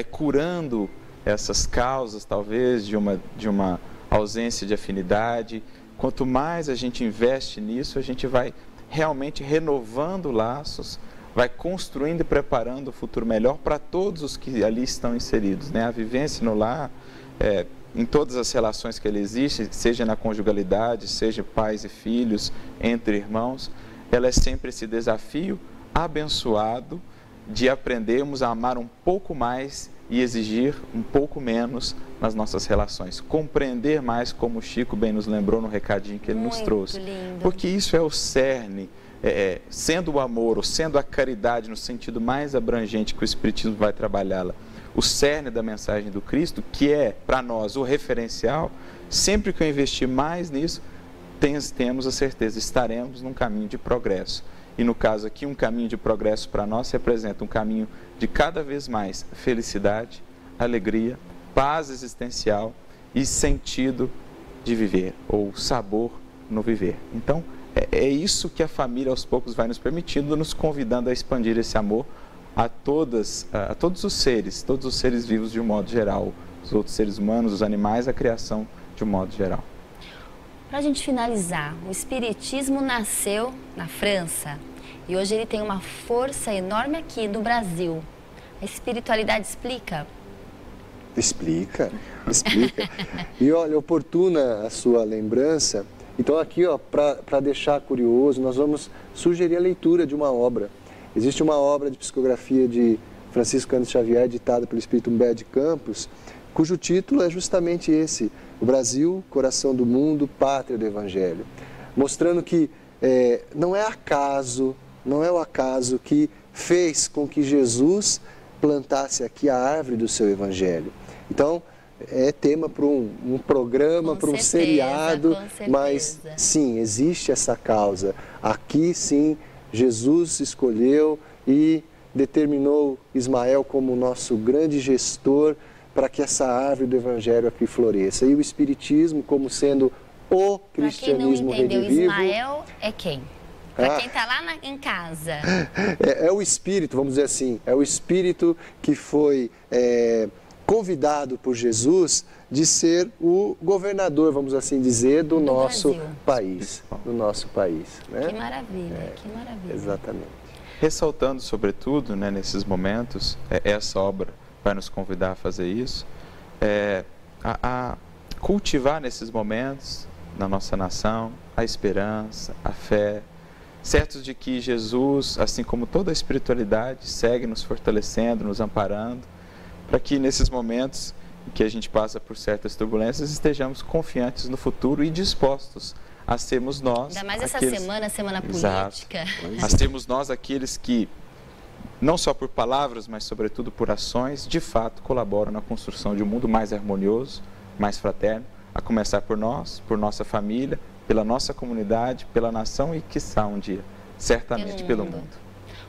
curando essas causas, talvez, de uma ausência de afinidade. Quanto mais a gente investe nisso, a gente vai realmente renovando laços, vai construindo e preparando o futuro melhor para todos os que ali estão inseridos, né? A vivência no lar, em todas as relações que ele existe, seja na conjugalidade, seja pais e filhos, entre irmãos, ela é sempre esse desafio abençoado de aprendermos a amar um pouco mais e exigir um pouco menos nas nossas relações. Compreender mais, como o Chico bem nos lembrou no recadinho que ele nos trouxe. Lindo. Porque isso é o cerne, sendo o amor ou sendo a caridade no sentido mais abrangente que o Espiritismo vai trabalhá-la, o cerne da mensagem do Cristo, que é para nós o referencial. Sempre que eu investir mais nisso, temos a certeza, estaremos num caminho de progresso. E no caso aqui, um caminho de progresso para nós representa um caminho de cada vez mais felicidade, alegria, paz existencial e sentido de viver, ou sabor no viver. Então, é isso que a família aos poucos vai nos permitindo, nos convidando a expandir esse amor a todos os seres vivos de um modo geral, os outros seres humanos, os animais, a criação de um modo geral. Para a gente finalizar, o Espiritismo nasceu na França e hoje ele tem uma força enorme aqui no Brasil. A espiritualidade explica? Explica. E olha, oportuna a sua lembrança. Então aqui, para deixar curioso, nós vamos sugerir a leitura de uma obra. Existe uma obra de psicografia de Francisco Cândido Xavier, editada pelo Espírito Humberto de Campos, cujo título é justamente esse: O Brasil, Coração do Mundo, Pátria do Evangelho. Mostrando que não é o acaso que fez com que Jesus plantasse aqui a árvore do seu Evangelho. Então, é tema para um programa, para um seriado, mas sim, existe essa causa. Aqui sim, Jesus escolheu e determinou Ismael como nosso grande gestor para que essa árvore do Evangelho aqui floresça. E o Espiritismo como sendo o cristianismo redivivo. Para quem não entendeu, Ismael é quem? Para quem está lá em casa. É o Espírito, vamos dizer assim, é o Espírito que foi convidado por Jesus de ser o governador, vamos assim dizer, do nosso país. Do nosso país. Né? Que maravilha, que maravilha. Exatamente. Ressaltando, sobretudo, né, nesses momentos, essa obra vai nos convidar a fazer isso, a cultivar nesses momentos, na nossa nação, a esperança, a fé, certos de que Jesus, assim como toda a espiritualidade, segue nos fortalecendo, nos amparando, para que nesses momentos em que a gente passa por certas turbulências, estejamos confiantes no futuro e dispostos a sermos nós... Ainda mais essa semana política. A sermos nós aqueles que, não só por palavras, mas sobretudo por ações, de fato colaboram na construção de um mundo mais harmonioso, mais fraterno, a começar por nós, por nossa família, pela nossa comunidade, pela nação e, quiçá, um dia, certamente pelo mundo.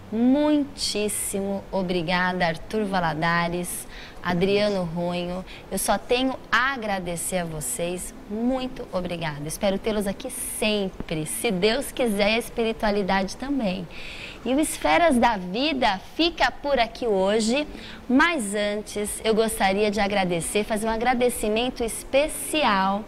Muitíssimo obrigada, Arthur Valadares, Adriano Runho. Eu só tenho a agradecer a vocês. Muito obrigada. Espero tê-los aqui sempre, se Deus quiser, a espiritualidade também. E o Esferas da Vida fica por aqui hoje, mas antes eu gostaria de agradecer, fazer um agradecimento especial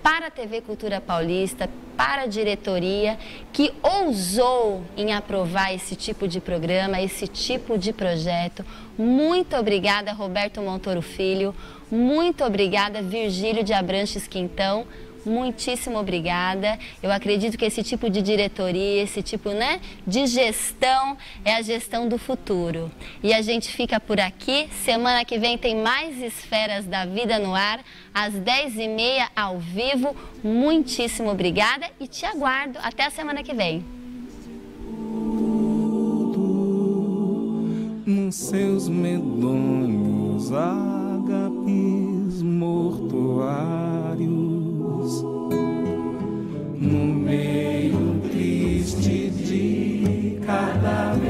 para a TV Cultura Paulista, para a diretoria, que ousou em aprovar esse tipo de programa, esse tipo de projeto. Muito obrigada, Roberto Montoro Filho. Muito obrigada, Virgílio de Abranches Quintão. Muitíssimo obrigada. Eu acredito que esse tipo de diretoria, esse tipo, de gestão é a gestão do futuro. E a gente fica por aqui. Semana que vem tem mais Esferas da Vida no ar, às 10h30 ao vivo. Muitíssimo obrigada e te aguardo até a semana que vem. Nos seus medonhos agapes mortuários, no meio triste de cadaverinas,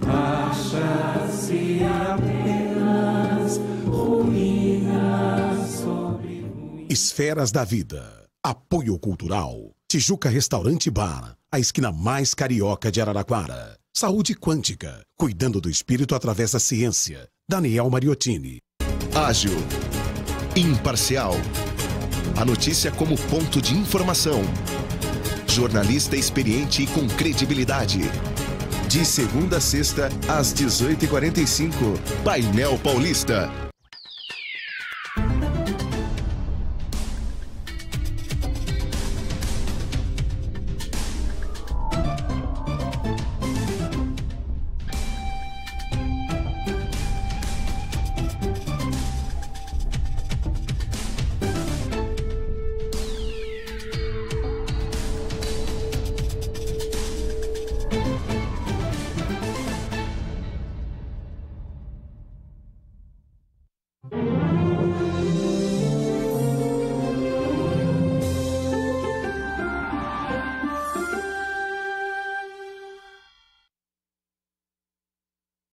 acha-se apenas ruínas sobre ruínas. Esferas da Vida. Apoio Cultural. Tijuca Restaurante Bar, a esquina mais carioca de Araraquara. Saúde Quântica, cuidando do espírito através da ciência. Daniel Mariottini. Ágil. Imparcial. A notícia como ponto de informação. Jornalista experiente e com credibilidade. De segunda a sexta, às 18h45. Painel Paulista.